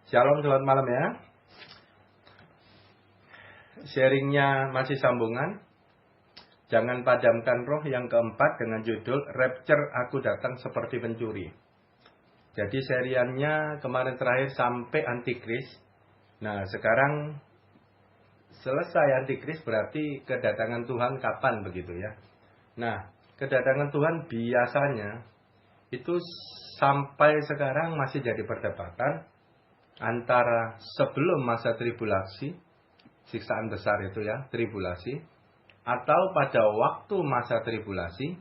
Shalom, selamat malam ya. Sharingnya masih sambungan. Jangan padamkan roh yang keempat dengan judul Rapture Aku Datang Seperti Pencuri. Jadi seriannya kemarin terakhir sampai Antikris. Nah sekarang selesai Antikris berarti kedatangan Tuhan kapan begitu ya. Nah kedatangan Tuhan biasanya itu sampai sekarang masih jadi perdebatan antara sebelum masa tribulasi, siksaan besar itu ya, tribulasi, atau pada waktu masa tribulasi,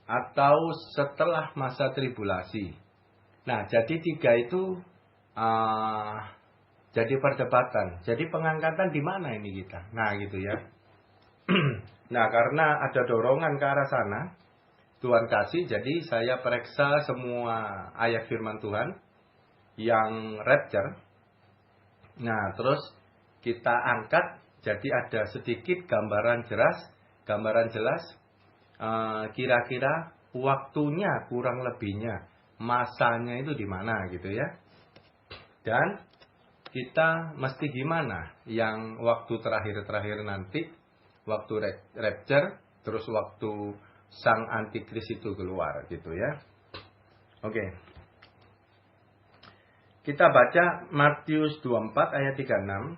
atau setelah masa tribulasi. Nah, jadi tiga itu jadi perdebatan. Jadi pengangkatan di mana ini kita? Nah, gitu ya. Nah, karena ada dorongan ke arah sana, Tuhan kasih, jadi saya periksa semua ayat firman Tuhan yang rapture. Nah, terus kita angkat, jadi ada sedikit gambaran jelas, kira-kira waktunya kurang lebihnya, masanya itu di mana gitu ya. Dan kita mesti gimana yang waktu terakhir nanti, waktu rapture, terus waktu sang antikris itu keluar gitu ya. Oke. Kita baca Matius 24 ayat 36.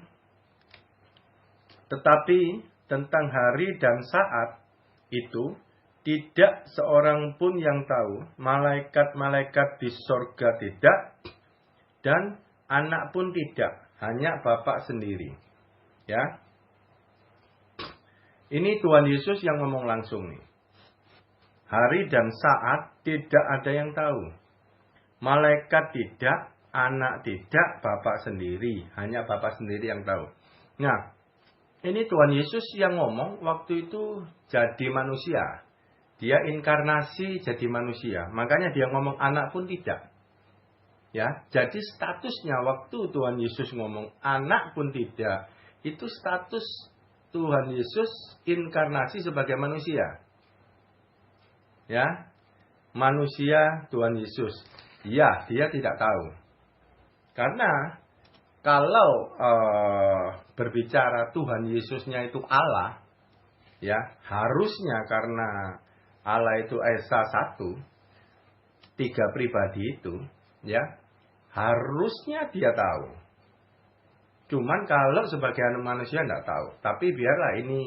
Tetapi tentang hari dan saat itu tidak seorang pun yang tahu, malaikat-malaikat di sorga tidak, dan anak pun tidak, hanya Bapa sendiri. Ya. Ini Tuhan Yesus yang ngomong langsung nih. Hari dan saat tidak ada yang tahu. Malaikat tidak, anak tidak, Bapa sendiri. Hanya Bapa sendiri yang tahu. Nah, ini Tuhan Yesus yang ngomong waktu itu jadi manusia. Dia inkarnasi jadi manusia. Makanya dia ngomong anak pun tidak. Ya, jadi statusnya waktu Tuhan Yesus ngomong anak pun tidak, itu status Tuhan Yesus inkarnasi sebagai manusia. Ya, manusia Tuhan Yesus. Ya, dia tidak tahu. Karena kalau berbicara Tuhan Yesusnya itu Allah, ya harusnya karena Allah itu Esa satu, tiga pribadi itu, ya harusnya dia tahu. Cuman kalau sebagai manusia tidak tahu. Tapi biarlah ini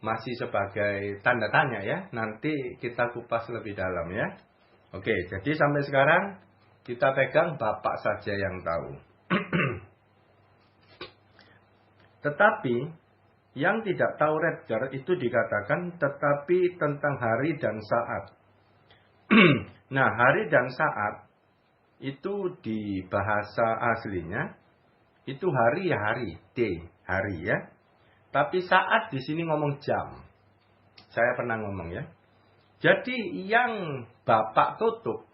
masih sebagai tanda tanya ya. Nanti kita kupas lebih dalam ya. Oke, jadi sampai sekarang kita pegang Bapak saja yang tahu. Tetapi yang tidak tahu rapture itu dikatakan tetapi tentang hari dan saat. Nah, hari dan saat itu di bahasa aslinya itu hari ya hari, day, hari ya. Tapi saat di sini ngomong jam. Saya pernah ngomong ya. Jadi yang Bapak tutup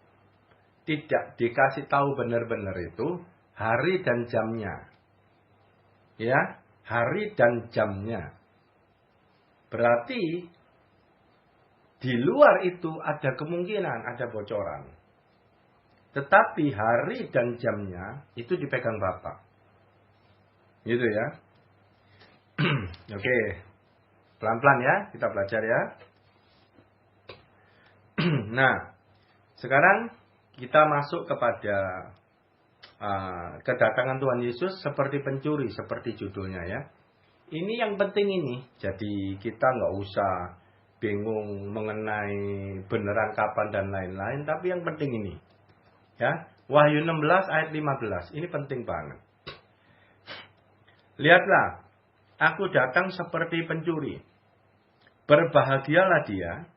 tidak dikasih tahu benar-benar itu hari dan jamnya. Ya, hari dan jamnya. Berarti di luar itu ada kemungkinan ada bocoran. Tetapi hari dan jamnya itu dipegang Bapak. Gitu ya. Oke. Pelan-pelan ya, kita belajar ya. Nah, sekarang kita masuk kepada kedatangan Tuhan Yesus seperti pencuri, seperti judulnya ya. Ini yang penting ini. Jadi kita nggak usah bingung mengenai beneran kapan dan lain-lain. Tapi yang penting ini. Ya, Wahyu 16 ayat 15. Ini penting banget. Lihatlah, aku datang seperti pencuri. Berbahagialah dia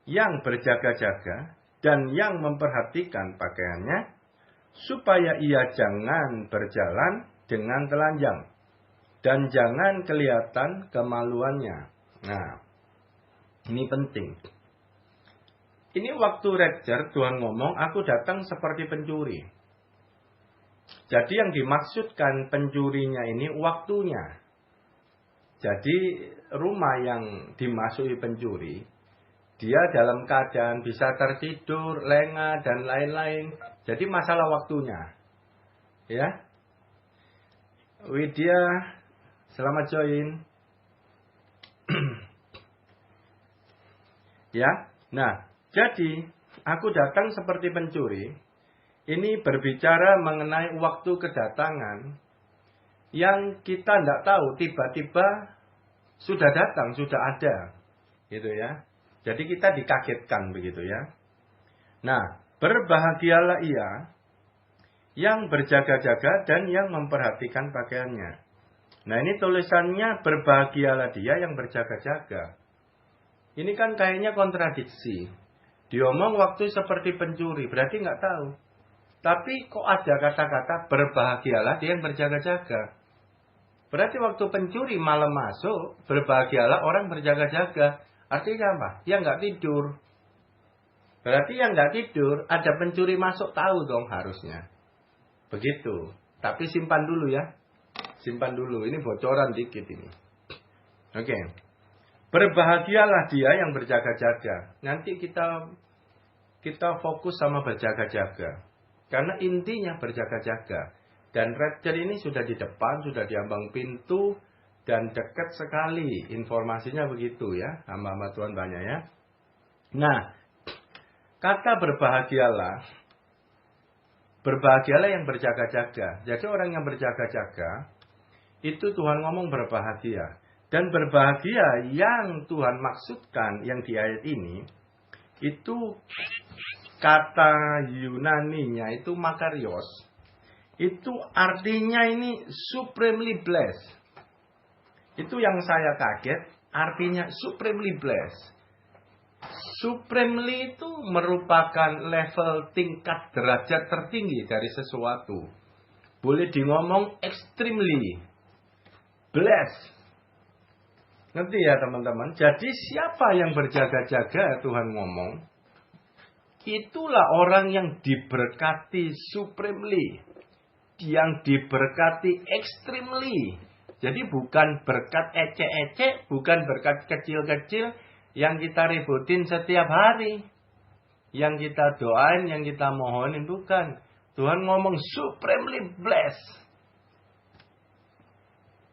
yang berjaga-jaga dan yang memperhatikan pakaiannya, supaya ia jangan berjalan dengan telanjang dan jangan kelihatan kemaluannya. Nah, ini penting. Ini waktu rapture Tuhan ngomong, aku datang seperti pencuri. Jadi yang dimaksudkan pencurinya ini waktunya. Jadi rumah yang dimasuki pencuri, dia dalam keadaan bisa tertidur, lengah, dan lain-lain. Jadi masalah waktunya. Ya. Widya, selamat join. Ya. Nah, jadi aku datang seperti pencuri. Ini berbicara mengenai waktu kedatangan yang kita tidak tahu, tiba-tiba sudah datang, sudah ada. Gitu ya. Jadi kita dikagetkan begitu ya. Nah, berbahagialah ia yang berjaga-jaga dan yang memperhatikan pakaiannya. Nah, ini tulisannya berbahagialah dia yang berjaga-jaga. Ini kan kayaknya kontradiksi. Diomong waktu seperti pencuri, berarti nggak tahu. Tapi kok ada kata-kata berbahagialah dia yang berjaga-jaga. Berarti waktu pencuri malam masuk, berbahagialah orang berjaga-jaga. Artinya apa? Yang nggak tidur. Berarti yang nggak tidur, ada pencuri masuk, tahu dong harusnya. Begitu. Tapi simpan dulu ya. Simpan dulu. Ini bocoran dikit ini. Oke. Berbahagialah dia yang berjaga-jaga. Nanti kita fokus sama berjaga-jaga. Karena intinya berjaga-jaga. Dan rapture ini sudah di depan, sudah di ambang pintu. Dan dekat sekali. Informasinya begitu ya. Hamba-hamba Tuhan banyak ya. Nah. Kata berbahagialah. Berbahagialah yang berjaga-jaga. Jadi orang yang berjaga-jaga. Itu Tuhan ngomong berbahagia. Dan berbahagia yang Tuhan maksudkan. Yang di ayat ini. Itu kata Yunaninya itu makarios. Itu artinya ini supremely blessed. Itu yang saya kaget. Artinya supremely blessed. Supremely itu merupakan level tingkat derajat tertinggi dari sesuatu. Boleh ngomong extremely blessed. Ngerti ya teman-teman? Jadi siapa yang berjaga-jaga Tuhan ngomong? Itulah orang yang diberkati supremely. Yang diberkati extremely. Jadi bukan berkat ecek-ecek, bukan berkat kecil-kecil yang kita ributin setiap hari. Yang kita doain, yang kita mohonin, bukan. Tuhan ngomong supremely blessed.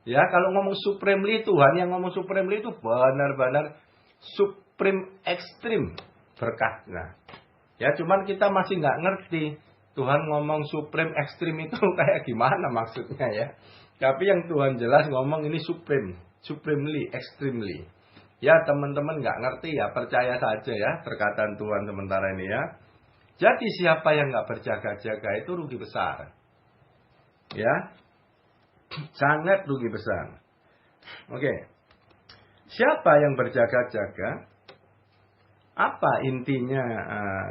Ya, kalau ngomong supremely, Tuhan yang ngomong supremely itu benar-benar supreme extreme berkat. Nah, ya cuman kita masih nggak ngerti Tuhan ngomong supreme extreme itu kayak gimana maksudnya ya. Tapi yang Tuhan jelas ngomong ini supreme, supremely, extremely. Ya teman-teman nggak ngerti ya, percaya saja ya perkataan Tuhan sementara ini ya. Jadi siapa yang nggak berjaga-jaga itu rugi besar. Ya. Sangat rugi besar. Oke. Siapa yang berjaga-jaga? Apa intinya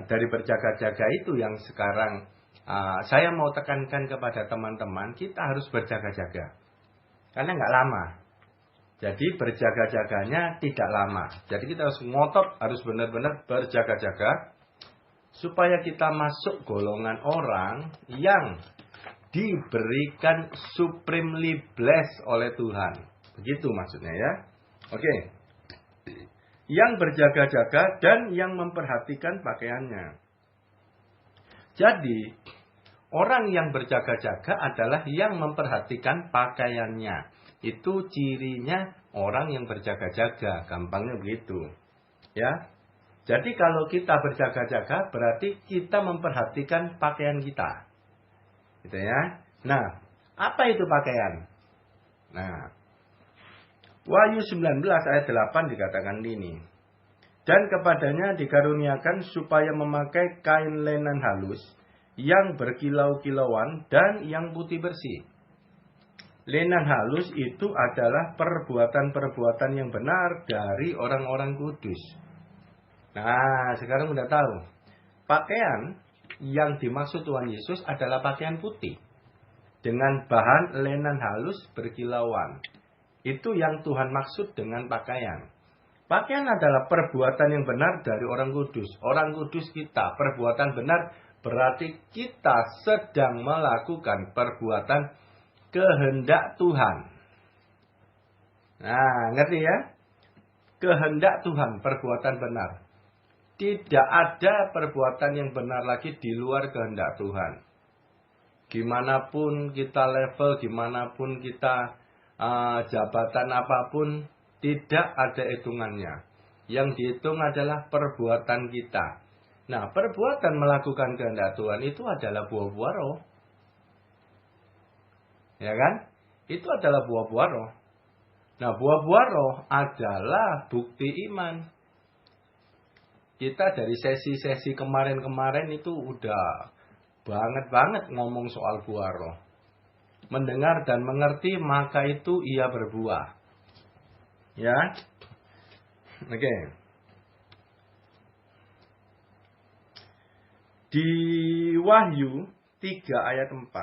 dari berjaga-jaga itu yang sekarang saya mau tekankan kepada teman-teman, kita harus berjaga-jaga. Karena nggak lama. Jadi berjaga-jaganya tidak lama. Jadi kita harus ngotot, harus benar-benar berjaga-jaga. Supaya kita masuk golongan orang yang diberikan supremely blessed oleh Tuhan. Begitu maksudnya ya. Oke. Yang berjaga-jaga dan yang memperhatikan pakaiannya. Jadi, orang yang berjaga-jaga adalah yang memperhatikan pakaiannya. Itu cirinya orang yang berjaga-jaga. Gampangnya begitu. Ya. Jadi kalau kita berjaga-jaga berarti kita memperhatikan pakaian kita. Gitu ya. Nah, apa itu pakaian? Nah, Wahyu 19 ayat 8 dikatakan ini. Dan kepadanya dikaruniakan supaya memakai kain lenan halus yang berkilau-kilauan dan yang putih bersih. Lenan halus itu adalah perbuatan-perbuatan yang benar dari orang-orang kudus. Nah, sekarang udah tahu. Pakaian yang dimaksud Tuhan Yesus adalah pakaian putih. Dengan bahan lenan halus berkilauan. Itu yang Tuhan maksud dengan pakaian. Pakaian adalah perbuatan yang benar dari orang kudus. Orang kudus kita, perbuatan benar berarti kita sedang melakukan perbuatan kehendak Tuhan. Nah, ngerti ya? Kehendak Tuhan, perbuatan benar. Tidak ada perbuatan yang benar lagi di luar kehendak Tuhan. Gimana pun kita level, gimana pun kita jabatan apapun, tidak ada hitungannya. Yang dihitung adalah perbuatan kita. Nah, perbuatan melakukan kehendak Tuhan itu adalah buah-buah roh. Ya kan? Itu adalah buah-buah roh. Nah, buah-buah roh adalah bukti iman. Kita dari sesi-sesi kemarin-kemarin itu udah banget ngomong soal buah roh. Mendengar dan mengerti, maka itu ia berbuah. Ya. Oke. Di Wahyu 3 ayat 4.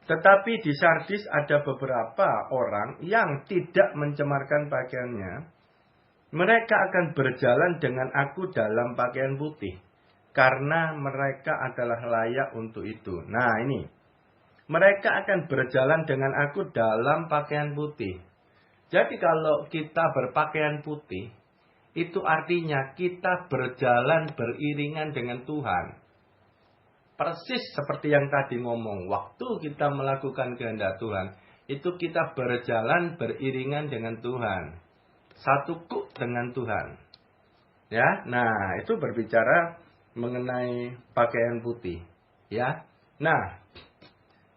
Tetapi di Sardis ada beberapa orang yang tidak mencemarkan pakaiannya. Mereka akan berjalan dengan aku dalam pakaian putih. Karena mereka adalah layak untuk itu. Nah ini. Mereka akan berjalan dengan aku dalam pakaian putih. Jadi kalau kita berpakaian putih, itu artinya kita berjalan beriringan dengan Tuhan. Persis seperti yang tadi ngomong, waktu kita melakukan kehendak Tuhan, itu kita berjalan beriringan dengan Tuhan. Satu kuk dengan Tuhan. Ya, nah itu berbicara mengenai pakaian putih. Ya, nah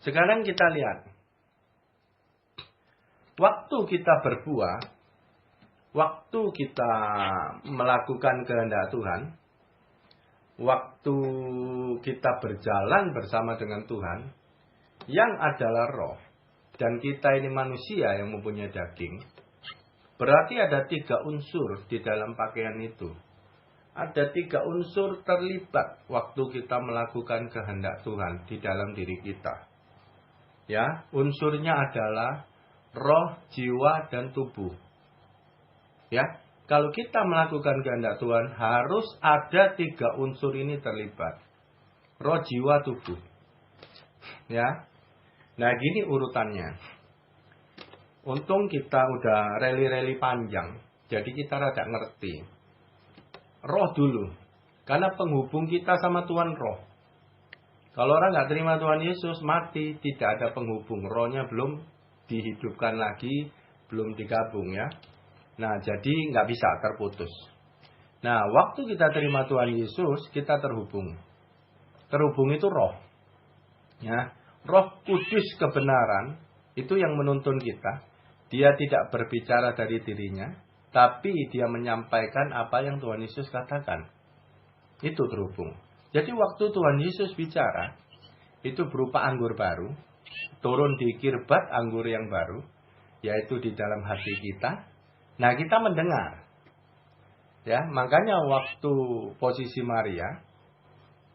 sekarang kita lihat. Waktu kita berbuah, waktu kita melakukan kehendak Tuhan, waktu kita berjalan bersama dengan Tuhan, yang adalah roh, dan kita ini manusia yang mempunyai daging, berarti ada 3 unsur di dalam pakaian itu. Ada 3 unsur terlibat waktu kita melakukan kehendak Tuhan di dalam diri kita. Ya, unsurnya adalah roh, jiwa, dan tubuh. Ya, kalau kita melakukan kehendak Tuhan, harus ada 3 unsur ini terlibat. Roh, jiwa, tubuh. Ya. Nah, gini urutannya. Untung kita udah rally-rally panjang. Jadi kita rada ngerti. Roh dulu. Karena penghubung kita sama Tuhan roh. Kalau orang nggak terima Tuhan Yesus, mati. Tidak ada penghubung. Rohnya belum dihidupkan lagi. Belum digabung ya. Nah, jadi nggak bisa, terputus. Nah, waktu kita terima Tuhan Yesus, kita terhubung. Terhubung itu roh. Ya, Roh Kudus kebenaran itu yang menuntun kita. Dia tidak berbicara dari dirinya, tapi dia menyampaikan apa yang Tuhan Yesus katakan. Itu terhubung. Jadi waktu Tuhan Yesus bicara, itu berupa anggur baru, turun di kirbat anggur yang baru, yaitu di dalam hati kita. Nah, kita mendengar. Ya, makanya waktu posisi Maria,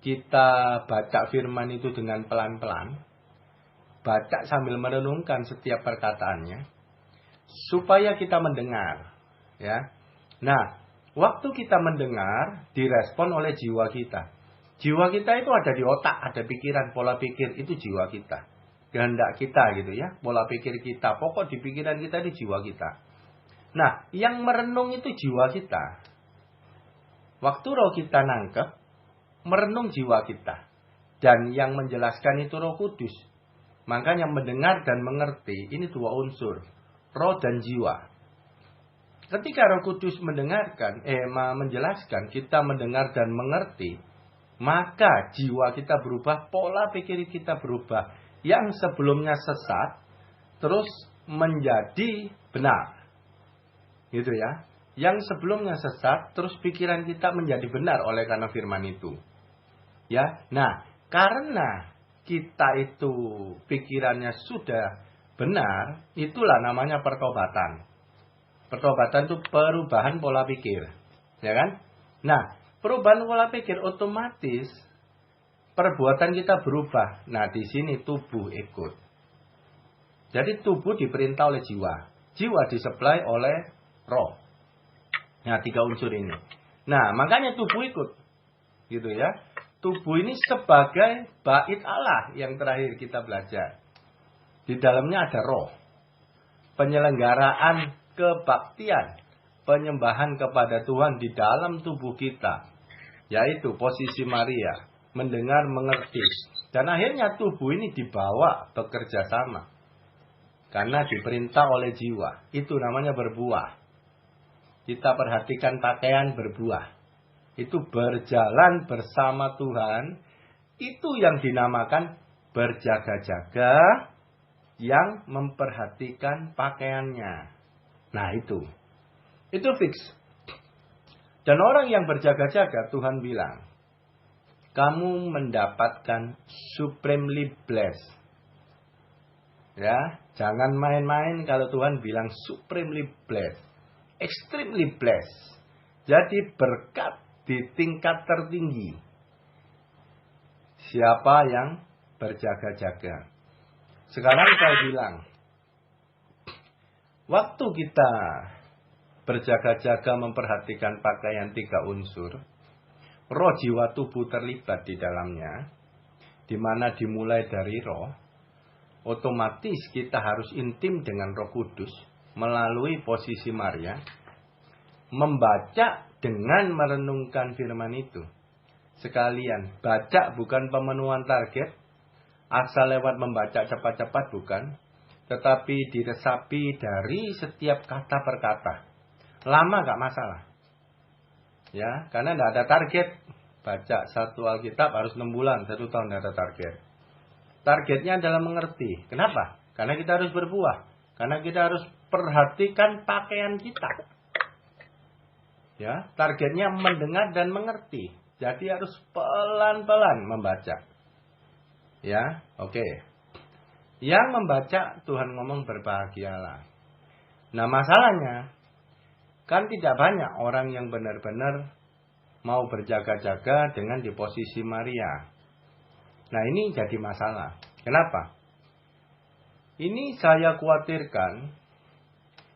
kita baca firman itu dengan pelan-pelan, baca sambil merenungkan setiap perkataannya, supaya kita mendengar. Ya. Nah, waktu kita mendengar, direspon oleh jiwa kita. Jiwa kita itu ada di otak, ada pikiran, pola pikir, itu jiwa kita. Kehendak kita gitu ya, pola pikir kita, pokok di pikiran kita di jiwa kita. Nah, yang merenung itu jiwa kita. Waktu roh kita nangkep, merenung jiwa kita. Dan yang menjelaskan itu Roh Kudus. Makanya mendengar dan mengerti, ini 2 unsur. Roh dan jiwa. Ketika Roh Kudus menjelaskan, kita mendengar dan mengerti, maka jiwa kita berubah, pola pikir kita berubah. Yang sebelumnya sesat, terus menjadi benar. Gitu ya. Yang sebelumnya sesat, terus pikiran kita menjadi benar oleh karena firman itu. Ya, nah, karena kita itu pikirannya sudah benar, itulah namanya pertobatan. Pertobatan itu perubahan pola pikir, ya kan? Nah, perubahan pola pikir otomatis perbuatan kita berubah. Nah, di sini tubuh ikut. Jadi tubuh diperintah oleh jiwa, jiwa disuplai oleh roh. Nah, 3 unsur ini. Nah, makanya tubuh ikut. Gitu ya. Tubuh ini sebagai bait Allah yang terakhir kita belajar. Di dalamnya ada roh. Penyelenggaraan kebaktian. Penyembahan kepada Tuhan di dalam tubuh kita. Yaitu posisi Maria. Mendengar, mengerti. Dan akhirnya tubuh ini dibawa bekerja sama. Karena diperintah oleh jiwa. Itu namanya berbuah. Kita perhatikan pakaian berbuah. Itu berjalan bersama Tuhan. Itu yang dinamakan berjaga-jaga yang memperhatikan pakaiannya. Nah itu. Itu fix. Dan orang yang berjaga-jaga, Tuhan bilang, kamu mendapatkan supremely blessed. Ya, jangan main-main kalau Tuhan bilang supremely blessed. Extremely blessed. Jadi berkat di tingkat tertinggi. Siapa yang berjaga-jaga? Sekarang saya bilang, waktu kita berjaga-jaga memperhatikan pakaian 3 unsur, roh, jiwa, tubuh terlibat di dalamnya, di mana dimulai dari roh, otomatis kita harus intim dengan Roh Kudus melalui posisi Maria, membaca dengan merenungkan firman itu. Sekalian, baca bukan pemenuhan target, asal lewat membaca cepat-cepat bukan, tetapi diresapi dari setiap kata per kata. Lama gak masalah. Ya, karena tidak ada target. Baca satu Alkitab harus 6 bulan, 1 tahun tidak ada target. Targetnya adalah mengerti. Kenapa? Karena kita harus berbuah. Karena kita harus perhatikan pakaian kita. Ya, targetnya mendengar dan mengerti. Jadi harus pelan-pelan membaca. Ya, oke. Yang membaca Tuhan ngomong berbahagialah. Nah, masalahnya kan tidak banyak orang yang benar-benar mau berjaga-jaga dengan di posisi Maria. Nah, ini jadi masalah. Kenapa? Ini saya khawatirkan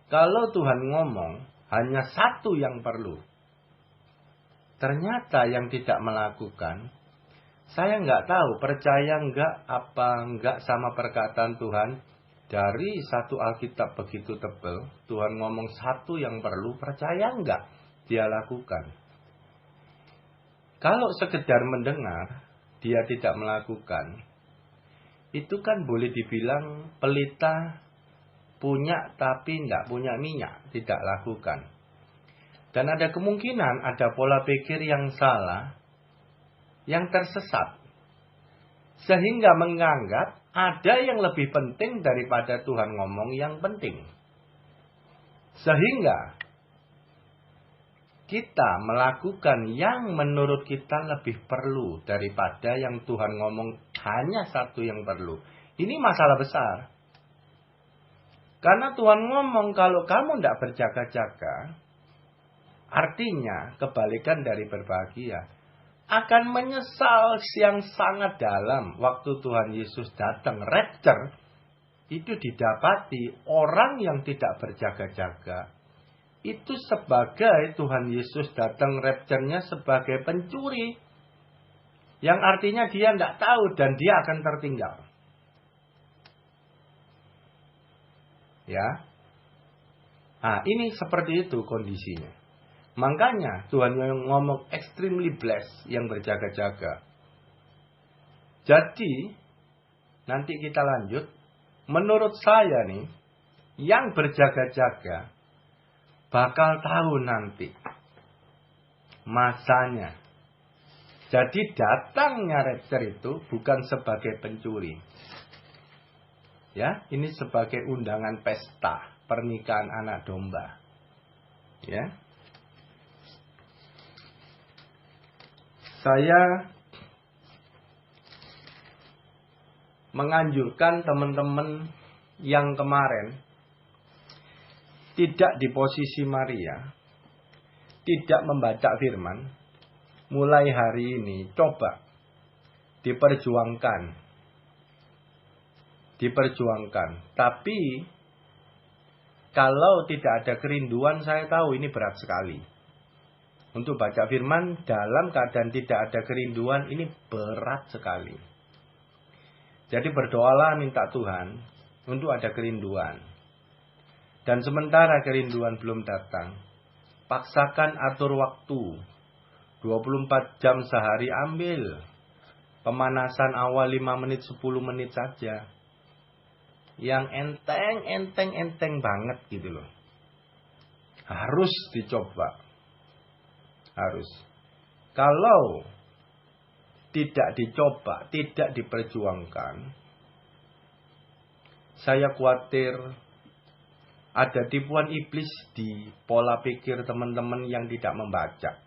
kalau Tuhan ngomong hanya satu yang perlu. Ternyata yang tidak melakukan, saya nggak tahu percaya nggak sama perkataan Tuhan. Dari satu Alkitab begitu tebal, Tuhan ngomong satu yang perlu, percaya nggak dia lakukan? Kalau sekedar mendengar, dia tidak melakukan, itu kan boleh dibilang pelita punya tapi nggak punya minyak, tidak lakukan. Dan ada kemungkinan ada pola pikir yang salah, yang tersesat. Sehingga menganggap ada yang lebih penting daripada Tuhan ngomong yang penting. Sehingga kita melakukan yang menurut kita lebih perlu daripada yang Tuhan ngomong hanya satu yang perlu. Ini masalah besar. Karena Tuhan ngomong kalau kamu tidak berjaga-jaga, artinya kebalikan dari berbahagia. Akan menyesal yang sangat dalam waktu Tuhan Yesus datang. Rapture itu didapati orang yang tidak berjaga-jaga. Itu sebagai Tuhan Yesus datang rapture-nya sebagai pencuri. Yang artinya dia tidak tahu dan dia akan tertinggal. Ya. Nah, ini seperti itu kondisinya. Makanya Tuhan yang ngomong extremely blessed yang berjaga-jaga. Jadi, nanti kita lanjut. Menurut saya nih, yang berjaga-jaga bakal tahu nanti masanya. Jadi datangnya rapture itu bukan sebagai pencuri. Ya, ini sebagai undangan pesta pernikahan anak domba. Ya. Saya menganjurkan teman-teman yang kemarin tidak di posisi Maria, tidak membaca firman, mulai hari ini coba diperjuangkan. Tapi kalau tidak ada kerinduan, saya tahu ini berat sekali. Untuk baca firman dalam keadaan tidak ada kerinduan, ini berat sekali. Jadi berdoalah minta Tuhan untuk ada kerinduan. Dan sementara kerinduan belum datang, paksakan atur waktu. 24 jam sehari ambil. Pemanasan awal 5 menit, 10 menit saja. Yang enteng banget gitu loh. Harus dicoba. Harus. Kalau tidak dicoba, tidak diperjuangkan, saya khawatir ada tipuan iblis di pola pikir teman-teman yang tidak membaca.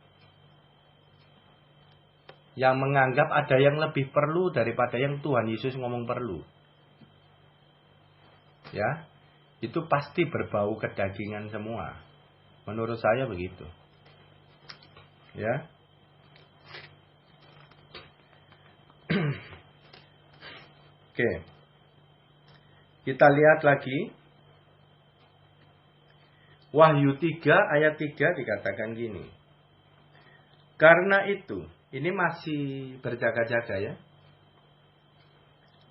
Yang menganggap ada yang lebih perlu daripada yang Tuhan Yesus ngomong perlu. Ya, itu pasti berbau kedagingan semua. Menurut saya begitu. Ya. Oke. Kita lihat lagi. Wahyu 3 ayat 3 dikatakan gini. Karena itu, ini masih berjaga-jaga ya.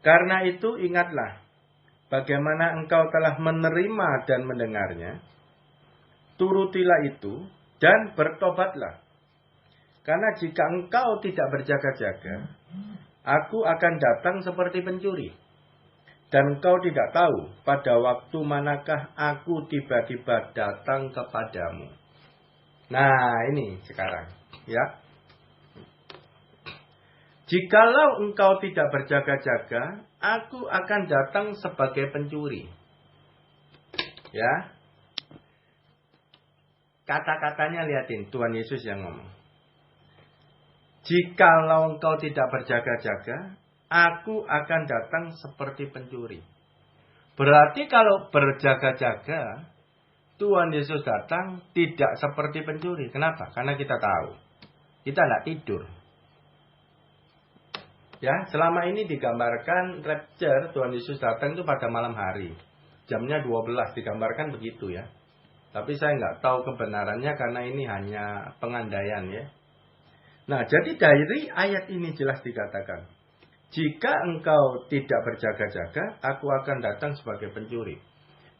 Karena itu ingatlah bagaimana engkau telah menerima dan mendengarnya. Turutilah itu dan bertobatlah. Karena jika engkau tidak berjaga-jaga, aku akan datang seperti pencuri. Dan engkau tidak tahu pada waktu manakah aku tiba-tiba datang kepadamu. Nah, ini sekarang. Ya. Jikalau engkau tidak berjaga-jaga, aku akan datang sebagai pencuri. Ya. Kata-katanya lihatin, Tuhan Yesus yang ngomong. Jikalau engkau tidak berjaga-jaga, aku akan datang seperti pencuri. Berarti kalau berjaga-jaga, Tuhan Yesus datang tidak seperti pencuri. Kenapa? Karena kita tahu. Kita tidak tidur. Ya, selama ini digambarkan rapture, Tuhan Yesus datang itu pada malam hari. Jamnya 12 digambarkan begitu ya. Tapi saya nggak tahu kebenarannya karena ini hanya pengandaian ya. Nah, jadi dari ayat ini jelas dikatakan, jika engkau tidak berjaga-jaga, aku akan datang sebagai pencuri.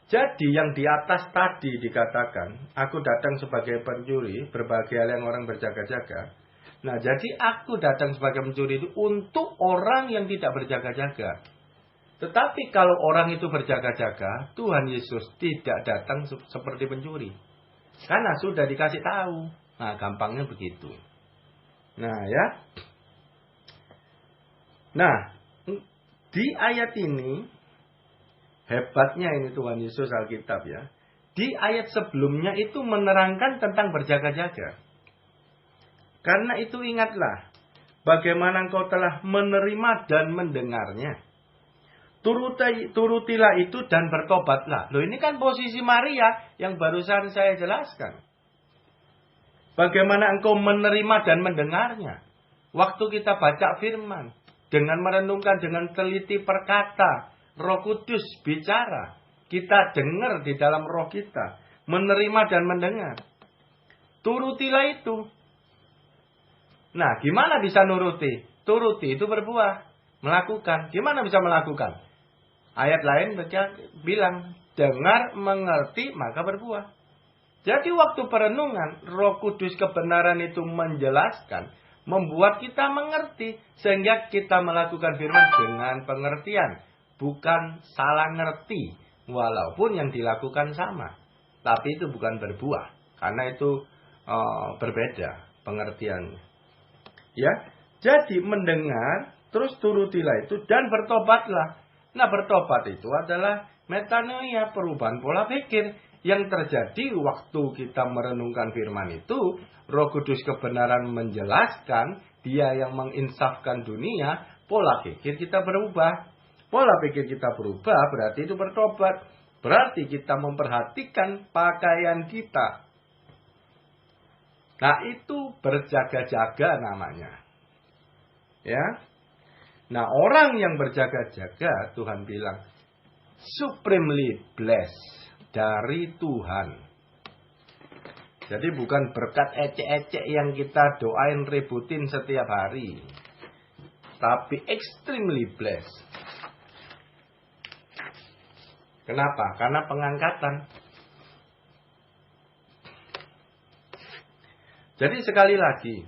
Jadi yang di atas tadi dikatakan, aku datang sebagai pencuri, berbagai hal yang orang berjaga-jaga. Nah, jadi aku datang sebagai pencuri itu untuk orang yang tidak berjaga-jaga. Tetapi kalau orang itu berjaga-jaga, Tuhan Yesus tidak datang seperti pencuri. Karena sudah dikasih tahu. Nah, gampangnya begitu. Nah, ya. Nah, di ayat ini, hebatnya ini Tuhan Yesus Alkitab ya. Di ayat sebelumnya itu menerangkan tentang berjaga-jaga. Karena itu ingatlah, bagaimana engkau telah menerima dan mendengarnya. Turutilah itu dan bertobatlah. Loh, ini kan posisi Maria yang barusan saya jelaskan. Bagaimana engkau menerima dan mendengarnya. Waktu kita baca firman, dengan merenungkan, dengan teliti perkata, Roh Kudus bicara. Kita dengar di dalam roh kita. Menerima dan mendengar. Turutilah itu. Nah, gimana bisa nuruti? Turuti itu berbuah. Melakukan. Gimana bisa melakukan? Ayat lain bilang, dengar, mengerti, maka berbuah. Jadi waktu perenungan, Roh Kudus kebenaran itu menjelaskan, membuat kita mengerti, sehingga kita melakukan firman dengan pengertian. Bukan salah ngerti, walaupun yang dilakukan sama. Tapi itu bukan berbuah, karena itu berbeda pengertiannya. Ya, jadi mendengar, terus turutilah itu, dan bertobatlah. Nah, bertobat itu adalah metanoia, perubahan pola pikir yang terjadi waktu kita merenungkan firman itu. Roh Kudus kebenaran menjelaskan, dia yang menginsafkan dunia, pola pikir kita berubah. Pola pikir kita berubah berarti itu bertobat. Berarti kita memperhatikan pakaian kita. Nah, itu berjaga-jaga namanya. Ya. Nah, orang yang berjaga-jaga, Tuhan bilang, supremely blessed dari Tuhan. Jadi bukan berkat ecek-ecek yang kita doain ributin setiap hari. Tapi extremely blessed. Kenapa? Karena pengangkatan. Jadi sekali lagi,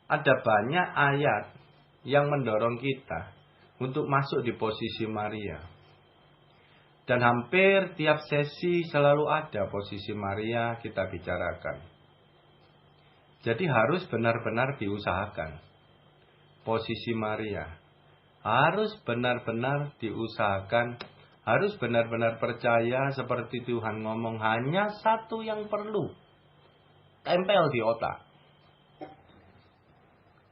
ada banyak ayat yang mendorong kita untuk masuk di posisi Maria. Dan hampir tiap sesi selalu ada posisi Maria kita bicarakan. Jadi harus benar-benar diusahakan. Posisi Maria. Harus benar-benar diusahakan. Harus benar-benar percaya seperti Tuhan ngomong, hanya satu yang perlu. Tempel di otak.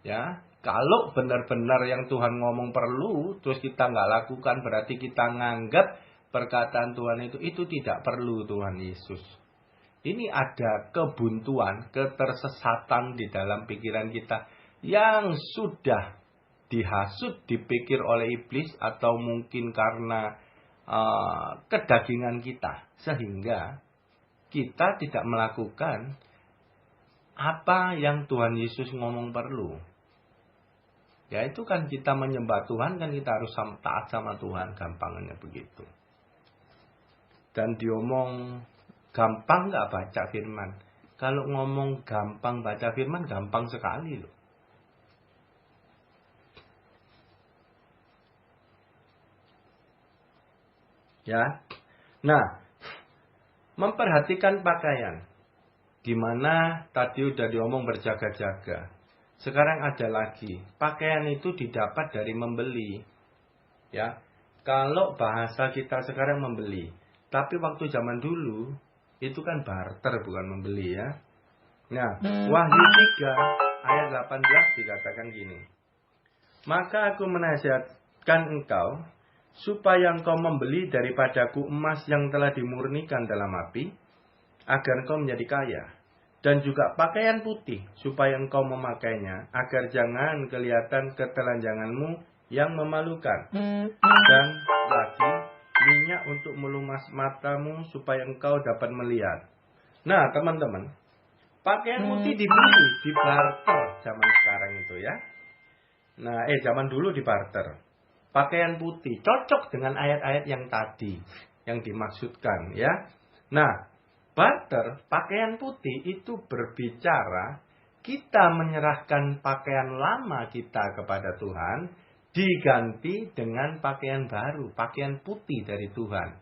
Ya, kalau benar-benar yang Tuhan ngomong perlu, terus kita nggak lakukan, berarti kita nganggap perkataan Tuhan itu tidak perlu Tuhan Yesus. Ini ada kebuntuan, ketersesatan di dalam pikiran kita yang sudah dihasut, dipikir oleh iblis atau mungkin karena kedagingan kita. Sehingga kita tidak melakukan apa yang Tuhan Yesus ngomong perlu. Ya itu kan kita menyembah Tuhan, kan kita harus taat sama Tuhan, gampangannya begitu. Dan diomong gampang nggak baca firman? Kalau ngomong gampang baca firman, gampang sekali loh. Ya, nah, memperhatikan pakaian. Gimana tadi udah diomong berjaga-jaga. Sekarang ada lagi, pakaian itu didapat dari membeli. Ya, kalau bahasa kita sekarang membeli. Tapi waktu zaman dulu, itu kan barter, bukan membeli ya. Nah, Wahyu 3 ayat 18 dikatakan gini. Maka aku menasihatkan engkau, supaya engkau membeli daripadaku emas yang telah dimurnikan dalam api, agar engkau menjadi kaya. Dan juga pakaian putih, supaya engkau memakainya, agar jangan kelihatan ketelanjanganmu yang memalukan. Dan lagi, minyak untuk melumas matamu supaya engkau dapat melihat. Nah, teman-teman, pakaian putih dibeli, dibarter zaman sekarang itu ya. Nah, zaman dulu dibarter. Pakaian putih cocok dengan ayat-ayat yang tadi yang dimaksudkan ya. Nah, barter pakaian putih itu berbicara kita menyerahkan pakaian lama kita kepada Tuhan, diganti dengan pakaian baru, pakaian putih dari Tuhan.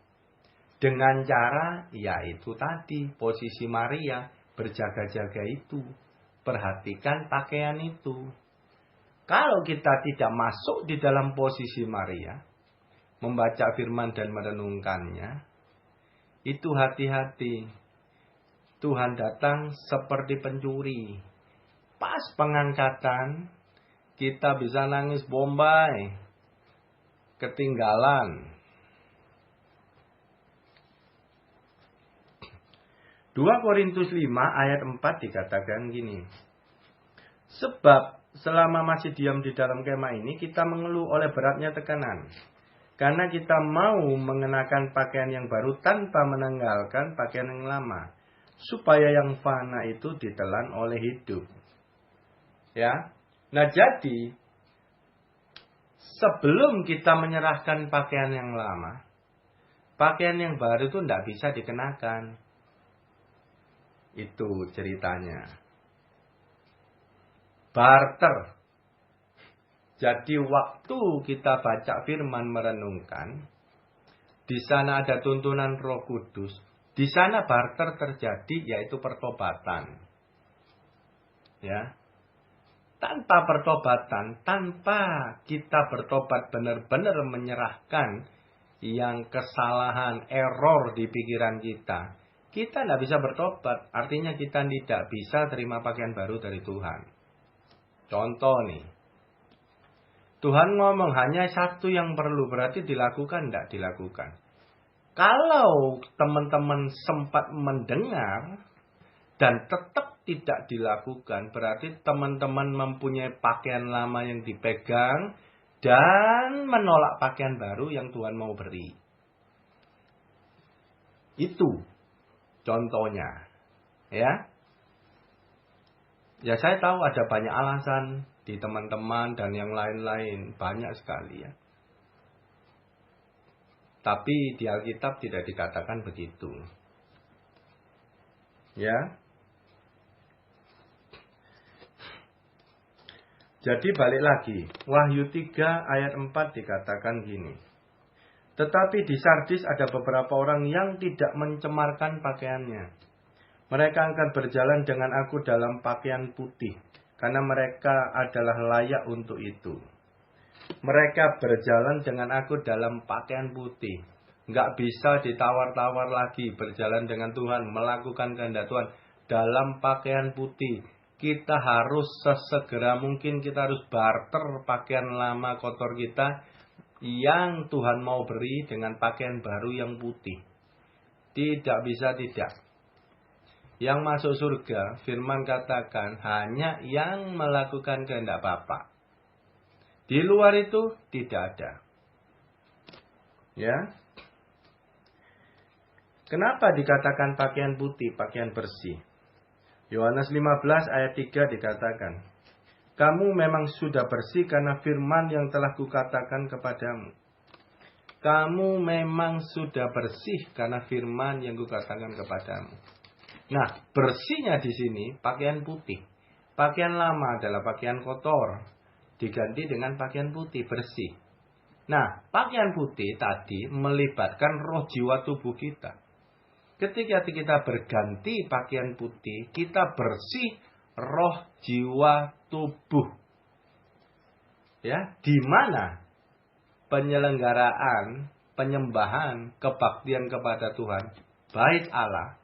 Dengan cara, yaitu tadi, posisi Maria, berjaga-jaga itu. Perhatikan pakaian itu. Kalau kita tidak masuk di dalam posisi Maria, membaca firman dan merenungkannya, itu hati-hati. Tuhan datang seperti pencuri. Pas pengangkatan, kita bisa nangis bombay, ketinggalan. 2 Korintus 5 ayat 4 dikatakan gini. Sebab selama masih diam di dalam kemah ini, kita mengeluh oleh beratnya tekanan. Karena kita mau mengenakan pakaian yang baru tanpa menanggalkan pakaian yang lama. Supaya yang fana itu ditelan oleh hidup. Ya. Nah jadi, sebelum kita menyerahkan pakaian yang lama, pakaian yang baru itu tidak bisa dikenakan. Itu ceritanya. Barter. Jadi waktu kita baca firman merenungkan, di sana ada tuntunan Roh Kudus, di sana barter terjadi, yaitu pertobatan. Ya. Tanpa pertobatan, tanpa kita bertobat benar-benar menyerahkan yang kesalahan, error di pikiran kita, kita tidak bisa bertobat. Artinya kita tidak bisa terima pakaian baru dari Tuhan. Contoh nih, Tuhan ngomong hanya satu yang perlu, berarti dilakukan, tidak dilakukan. Kalau teman-teman sempat mendengar dan tetap tidak dilakukan, berarti teman-teman mempunyai pakaian lama yang dipegang dan menolak pakaian baru yang Tuhan mau beri. Itu contohnya. Ya. Ya saya tahu ada banyak alasan di teman-teman dan yang lain-lain, banyak sekali ya. Tapi di Alkitab tidak dikatakan begitu. Ya. Jadi balik lagi, Wahyu 3 ayat 4 dikatakan gini. Tetapi di Sardis ada beberapa orang yang tidak mencemarkan pakaiannya. Mereka akan berjalan dengan aku dalam pakaian putih, karena mereka adalah layak untuk itu. Mereka berjalan dengan aku dalam pakaian putih. Nggak bisa ditawar-tawar lagi berjalan dengan Tuhan, melakukan kehendak Tuhan dalam pakaian putih. Kita harus sesegera mungkin, kita harus barter pakaian lama kotor kita yang Tuhan mau beri dengan pakaian baru yang putih. Tidak bisa tidak. Yang masuk surga, firman katakan, hanya yang melakukan kehendak Bapa. Di luar itu tidak ada. Ya. Kenapa dikatakan pakaian putih, pakaian bersih? Yohanes 15 ayat 3 dikatakan, kamu memang sudah bersih karena firman yang telah kukatakan kepadamu. Kamu memang sudah bersih karena firman yang kukatakan kepadamu. Nah, bersihnya di sini pakaian putih. Pakaian lama adalah pakaian kotor, diganti dengan pakaian putih bersih. Nah, pakaian putih tadi melibatkan roh jiwa tubuh kita. Ketika kita berganti pakaian putih, kita bersih roh jiwa tubuh. Ya, di mana penyelenggaraan, penyembahan, kebaktian kepada Tuhan, bait Allah,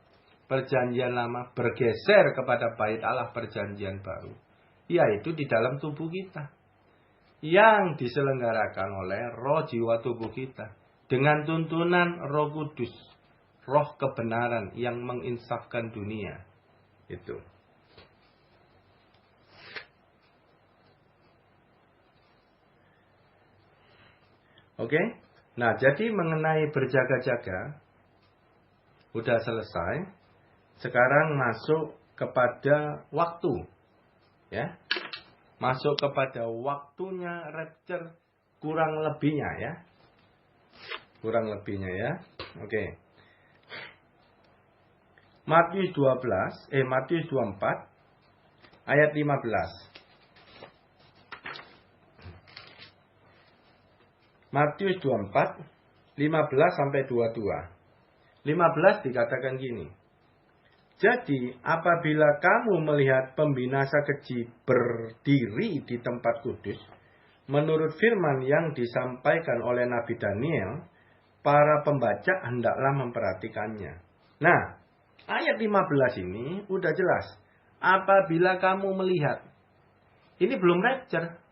perjanjian lama bergeser kepada bait Allah perjanjian baru, yaitu di dalam tubuh kita, yang diselenggarakan oleh roh jiwa tubuh kita, dengan tuntunan Roh Kudus, roh kebenaran yang menginsafkan dunia. Itu. Oke, nah jadi mengenai berjaga-jaga udah selesai. Sekarang masuk kepada waktu, ya, masuk kepada waktunya rapture kurang lebihnya, ya, kurang lebihnya, ya. Oke, Matius 24 ayat 15. Matius 24, 15 sampai 22. 15 dikatakan gini. Jadi, apabila kamu melihat pembinasa keji berdiri di tempat kudus, menurut firman yang disampaikan oleh Nabi Daniel, para pembaca hendaklah memperhatikannya. Nah, ayat 15 ini udah jelas. Apabila kamu melihat. Ini belum rapture.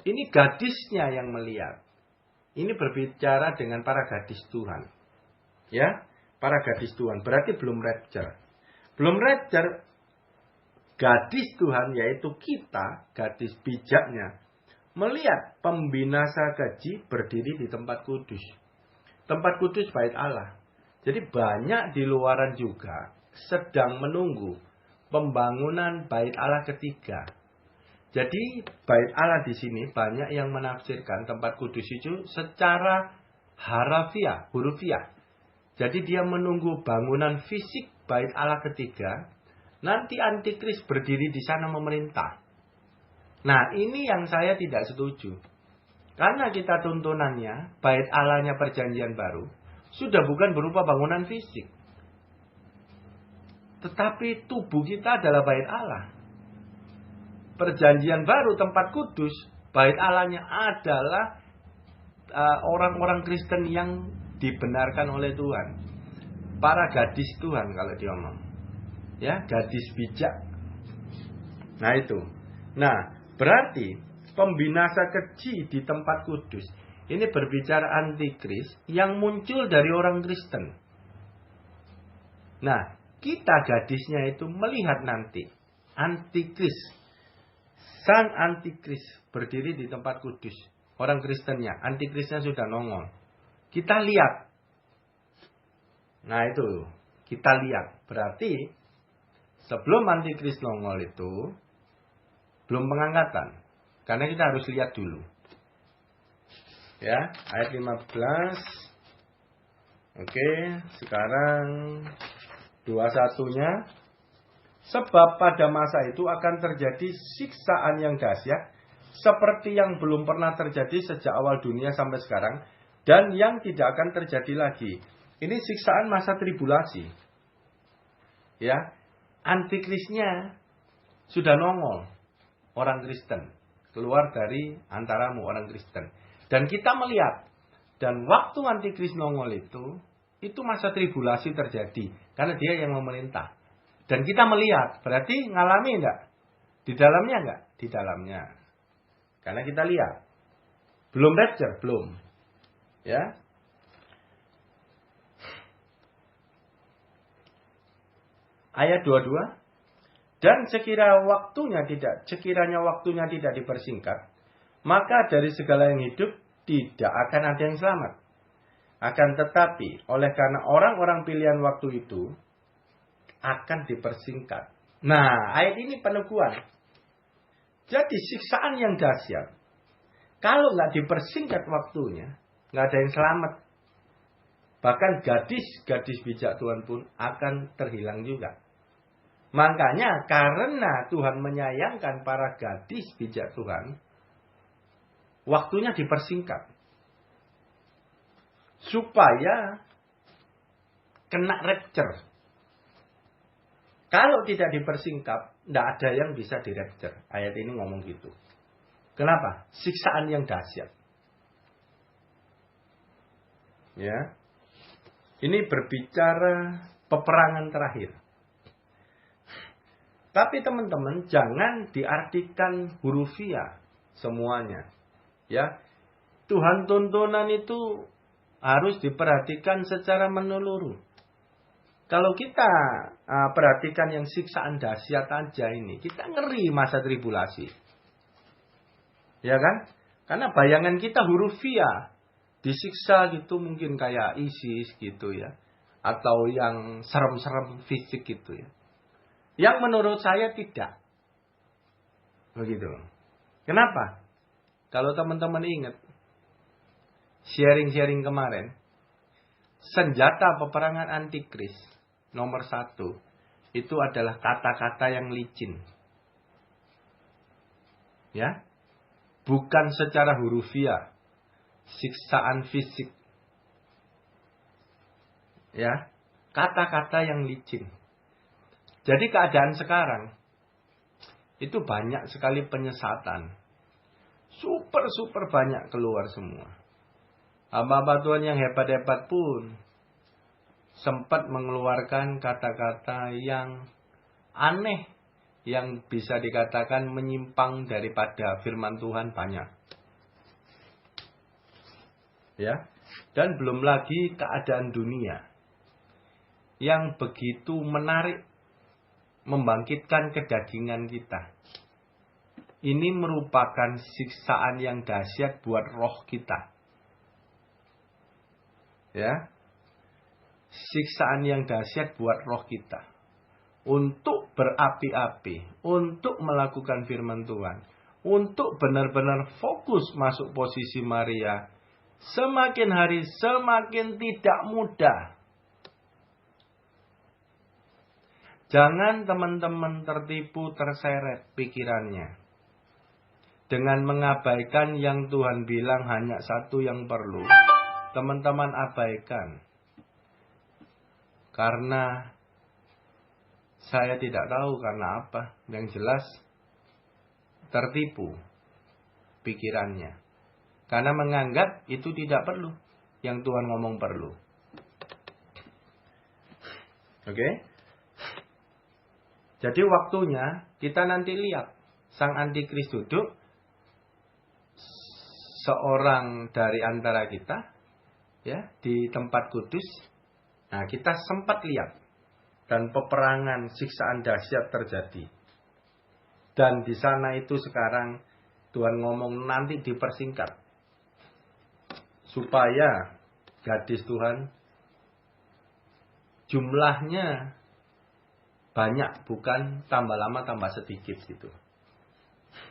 Ini gadisnya yang melihat. Ini berbicara dengan para gadis Tuhan. Ya, para gadis Tuhan. Berarti belum rapture. Belum rapture. Gadis Tuhan, yaitu kita, gadis bijaknya, melihat pembinasa keji berdiri di tempat kudus. Tempat kudus bait Allah. Jadi banyak di luaran juga sedang menunggu pembangunan bait Allah ketiga. Jadi bait Allah di sini banyak yang menafsirkan tempat kudus itu secara hurufiah. Jadi dia menunggu bangunan fisik bait Allah ketiga. Nanti antikris berdiri di sana memerintah. Nah, ini yang saya tidak setuju. Karena kita tuntunannya bait Allahnya perjanjian baru sudah bukan berupa bangunan fisik. Tetapi tubuh kita adalah bait Allah. Perjanjian baru tempat kudus, bait Allahnya adalah orang-orang Kristen yang dibenarkan oleh Tuhan. Para gadis Tuhan kalau diomong. Ya, gadis bijak. Nah itu. Nah, berarti pembinasa keji di tempat kudus. Ini berbicara antikris yang muncul dari orang Kristen. Nah, kita gadisnya itu melihat nanti antikris. Sang antikris berdiri di tempat kudus. Orang Kristennya, antikrisnya sudah nongol. Kita lihat. Nah itu, kita lihat. Berarti sebelum antikris nongol itu belum pengangkatan. Karena kita harus lihat dulu. Ya, ayat 15. Oke, sekarang 21-nya. Sebab pada masa itu akan terjadi siksaan yang dahsyat seperti yang belum pernah terjadi sejak awal dunia sampai sekarang dan yang tidak akan terjadi lagi. Ini siksaan masa tribulasi. Ya, antikrisnya sudah nongol orang Kristen, keluar dari antaramu orang Kristen. Dan kita melihat, dan waktu antikris nongol itu masa tribulasi terjadi karena dia yang memerintah. Dan kita melihat, berarti ngalami enggak? Di dalamnya enggak? Di dalamnya. Karena kita lihat. Belum rapture, belum. Ya. Ayat 22. Dan sekiranya waktunya tidak dipersingkat, maka dari segala yang hidup tidak akan ada yang selamat. Akan tetapi, oleh karena orang-orang pilihan waktu itu akan dipersingkat. Nah, ayat ini peneguhan. Jadi siksaan yang dahsyat, kalau nggak dipersingkat waktunya, nggak ada yang selamat. Bahkan gadis-gadis bijak Tuhan pun akan terhilang juga. Makanya karena Tuhan menyayangkan para gadis bijak Tuhan, waktunya dipersingkat. Supaya kena rapture. Kalau tidak dipersingkat, tidak ada yang bisa di-rapture. Ayat ini ngomong gitu. Kenapa? Siksaan yang dahsyat. Ya. Ini berbicara peperangan terakhir. Tapi teman-teman, jangan diartikan hurufiah semuanya. Ya. Tuhan tuntunan itu harus diperhatikan secara menyeluruh. Kalau kita perhatikan yang siksaan dahsyat aja ini, kita ngeri masa tribulasi. Ya kan? Karena bayangan kita hurufiah. Disiksa gitu mungkin kayak ISIS gitu ya. Atau yang serem-serem fisik gitu ya. Yang menurut saya tidak. Begitu. Kenapa? Kalau teman-teman ingat. Sharing-sharing kemarin. Senjata peperangan antikris. Nomor 1, itu adalah kata-kata yang licin. Ya. Bukan secara hurufiah. Siksaan fisik. Ya. Kata-kata yang licin. Jadi keadaan sekarang, itu banyak sekali penyesatan. Super banyak keluar semua. Hamba-hamba Tuhan yang hebat-hebat pun sempat mengeluarkan kata-kata yang aneh, yang bisa dikatakan menyimpang daripada firman Tuhan banyak. Ya, dan belum lagi keadaan dunia yang begitu menarik, membangkitkan kedagingan kita. Ini merupakan siksaan yang dahsyat buat roh kita. Ya. Siksaan yang dahsyat buat roh kita. Untuk berapi-api. Untuk melakukan firman Tuhan. Untuk benar-benar fokus masuk posisi Maria. Semakin hari semakin tidak mudah. Jangan teman-teman tertipu, terseret pikirannya. Dengan mengabaikan yang Tuhan bilang hanya satu yang perlu. Teman-teman abaikan. Karena saya tidak tahu karena apa. Yang jelas tertipu pikirannya. Karena menganggap itu tidak perlu. Yang Tuhan ngomong perlu. Oke? Jadi waktunya kita nanti lihat. Sang Antikris duduk. Seorang dari antara kita. Ya, di tempat kudus. Nah, kita sempat lihat. Dan peperangan siksaan dahsyat terjadi. Dan di sana itu sekarang Tuhan ngomong nanti dipersingkat. Supaya gadis Tuhan jumlahnya banyak, bukan tambah lama tambah sedikit gitu.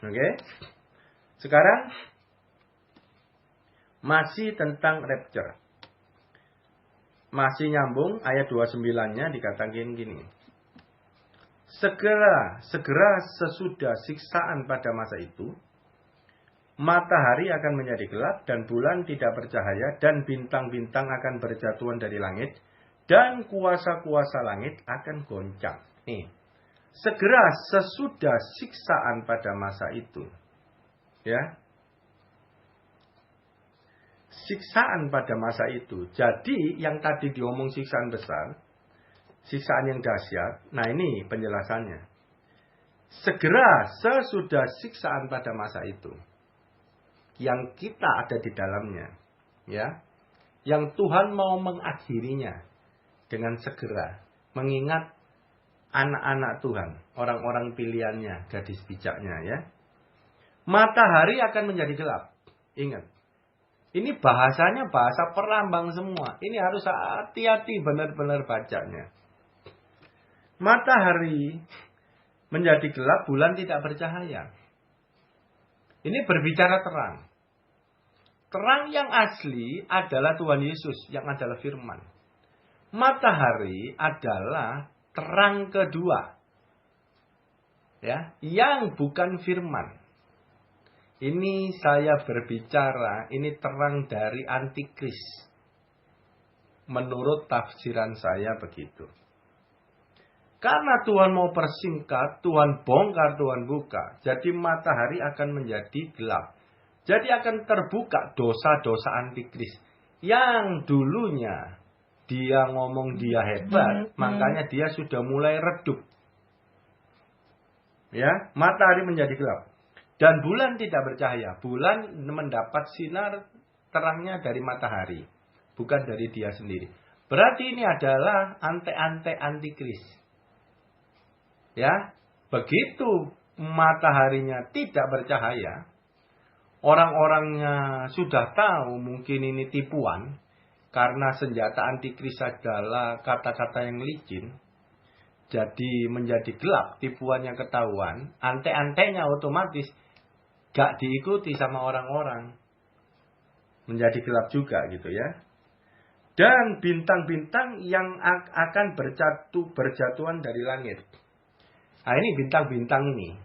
Oke? Sekarang masih tentang rapture. Masih nyambung ayat 29-nya dikatakan gini. segera sesudah siksaan pada masa itu, matahari akan menjadi gelap dan bulan tidak bercahaya dan bintang-bintang akan berjatuhan dari langit dan kuasa-kuasa langit akan goncang. Nih, segera sesudah siksaan pada masa itu. Ya. Siksaan pada masa itu. Jadi yang tadi diomong siksaan besar, siksaan yang dahsyat. Nah, ini penjelasannya. Segera sesudah siksaan pada masa itu, yang kita ada di dalamnya, ya, yang Tuhan mau mengakhirinya dengan segera, mengingat anak-anak Tuhan, orang-orang pilihannya, gadis bijaknya, ya. Matahari akan menjadi gelap. Ingat, ini bahasanya bahasa perlambang semua. Ini harus hati-hati benar-benar bacanya. Matahari menjadi gelap, bulan tidak bercahaya. Ini berbicara terang. Terang yang asli adalah Tuhan Yesus yang adalah firman. Matahari adalah terang kedua. Ya, yang bukan firman. Ini saya berbicara, ini terang dari antikris. Menurut tafsiran saya begitu. Karena Tuhan mau persingkat, Tuhan bongkar, Tuhan buka. Jadi matahari akan menjadi gelap. Jadi akan terbuka dosa-dosa antikris. Yang dulunya dia ngomong dia hebat, makanya dia sudah mulai redup. Ya, matahari menjadi gelap. Dan bulan tidak bercahaya. Bulan mendapat sinar terangnya dari matahari. Bukan dari dia sendiri. Berarti ini adalah ante-ante antikris. Ya, begitu mataharinya tidak bercahaya, orang-orangnya sudah tahu mungkin ini tipuan, karena senjata antikris adalah kata-kata yang licin, jadi menjadi gelap, tipuannya ketahuan, ante-antenya otomatis gak diikuti sama orang-orang, menjadi gelap juga gitu ya. Dan bintang-bintang yang akan berjatuhan dari langit. Nah, ini bintang-bintang ini.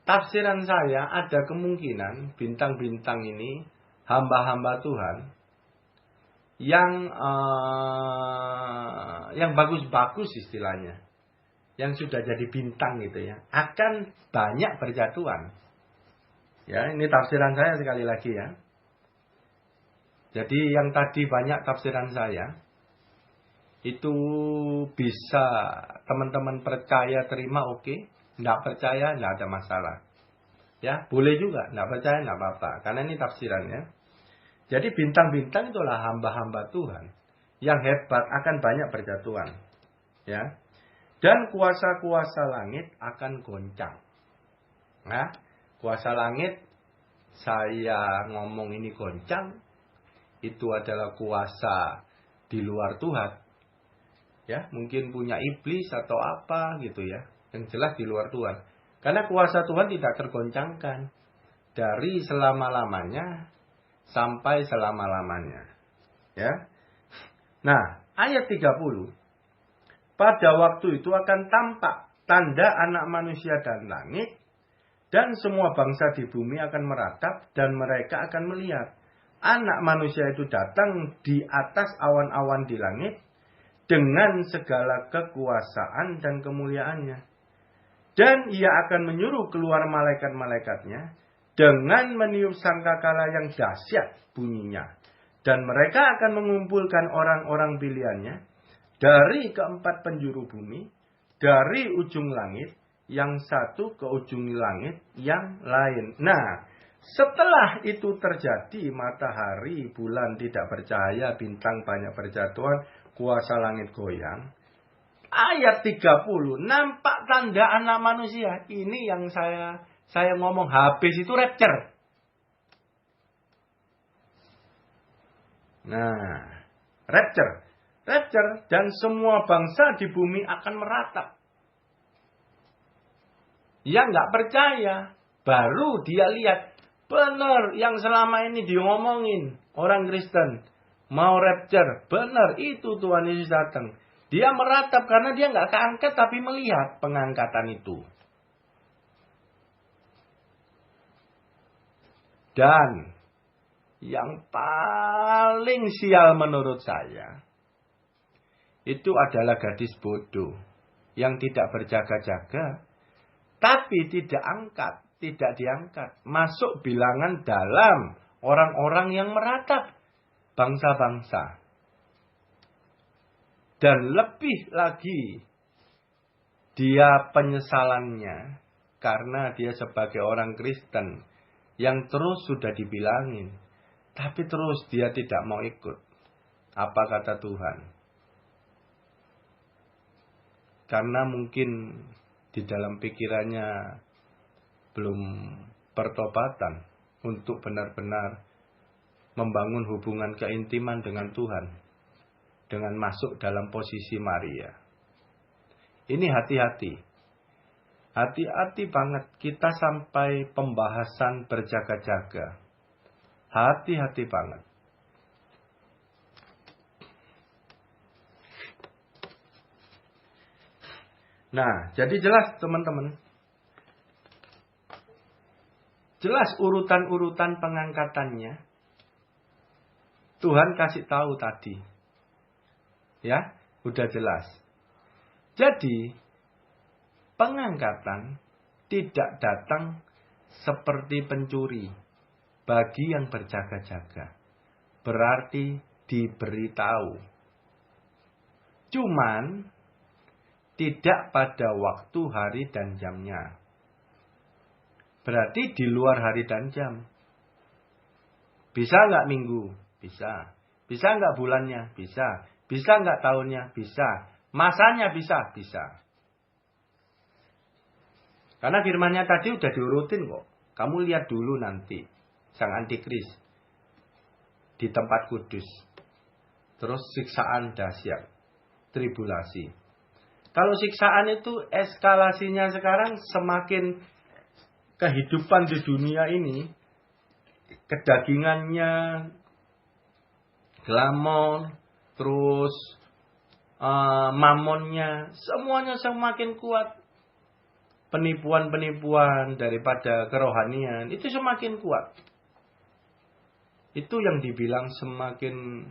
Tafsiran saya ada kemungkinan bintang-bintang ini hamba-hamba Tuhan yang bagus-bagus istilahnya, yang sudah jadi bintang gitu ya, akan banyak berjatuhan. Ya, ini tafsiran saya sekali lagi ya. Jadi yang tadi banyak tafsiran saya. Itu bisa teman-teman percaya terima oke, enggak percaya enggak ada masalah. Ya, boleh juga enggak percaya enggak apa-apa, karena ini tafsirannya. Jadi bintang-bintang itulah hamba-hamba Tuhan yang hebat, akan banyak berjatuhan. Ya. Dan kuasa-kuasa langit akan goncang. Nah, kuasa langit saya ngomong ini goncang, itu adalah kuasa di luar Tuhan. Ya, mungkin punya iblis atau apa gitu ya. Yang jelas di luar Tuhan. Karena kuasa Tuhan tidak tergoncangkan. Dari selama-lamanya sampai selama-lamanya. Ya. Nah, ayat 30. Pada waktu itu akan tampak tanda anak manusia dan langit. Dan semua bangsa di bumi akan meratap. Dan mereka akan melihat. Anak manusia itu datang di atas awan-awan di langit. Dengan segala kekuasaan dan kemuliaannya. Dan ia akan menyuruh keluar malaikat-malaikatnya. Dengan meniup sangkakala yang dahsyat bunyinya. Dan mereka akan mengumpulkan orang-orang pilihannya. Dari keempat penjuru bumi. Dari ujung langit. Yang satu ke ujung langit yang lain. Nah, setelah itu terjadi, matahari, bulan tidak bercahaya, bintang banyak berjatuhan, kuasa langit goyang. Ayat 30, nampak tanda anak manusia. Ini yang saya ngomong habis itu rapture. Nah, rapture. Rapture dan semua bangsa di bumi akan meratap. Yang nggak percaya, baru dia lihat. Benar, yang selama ini diomongin orang Kristen. Mau rapture, benar itu Tuhan Yesus datang. Dia meratap karena dia nggak keangkat tapi melihat pengangkatan itu. Dan yang paling sial menurut saya itu adalah gadis bodoh yang tidak berjaga-jaga tapi tidak diangkat. Masuk bilangan dalam orang-orang yang meratap bangsa-bangsa. Dan lebih lagi dia penyesalannya karena dia sebagai orang Kristen yang terus sudah dibilangin, tapi terus dia tidak mau ikut. Apa kata Tuhan? Karena mungkin di dalam pikirannya belum pertobatan untuk benar-benar membangun hubungan keintiman dengan Tuhan. Dengan masuk dalam posisi Maria. Ini hati-hati. Hati-hati banget kita sampai pembahasan berjaga-jaga. Hati-hati banget. Nah, jadi jelas teman-teman. Jelas urutan-urutan pengangkatannya. Tuhan kasih tahu tadi. Ya, udah jelas. Jadi, pengangkatan tidak datang seperti pencuri bagi yang berjaga-jaga. Berarti diberitahu. Cuman, tidak pada waktu, hari, dan jamnya. Berarti di luar hari dan jam. Bisa nggak minggu? Bisa. Bisa nggak bulannya? Bisa. Bisa nggak tahunnya? Bisa. Masanya bisa? Bisa. Karena firmannya tadi udah diurutin kok. Kamu lihat dulu nanti. Sang Antikris. Di tempat kudus. Terus siksaan dahsyat. Tribulasi. Kalau siksaan itu eskalasinya sekarang semakin kehidupan di dunia ini. Kedagingannya. Glamor. Terus mamonnya, semuanya semakin kuat. Penipuan-penipuan daripada kerohanian, itu semakin kuat. Itu yang dibilang semakin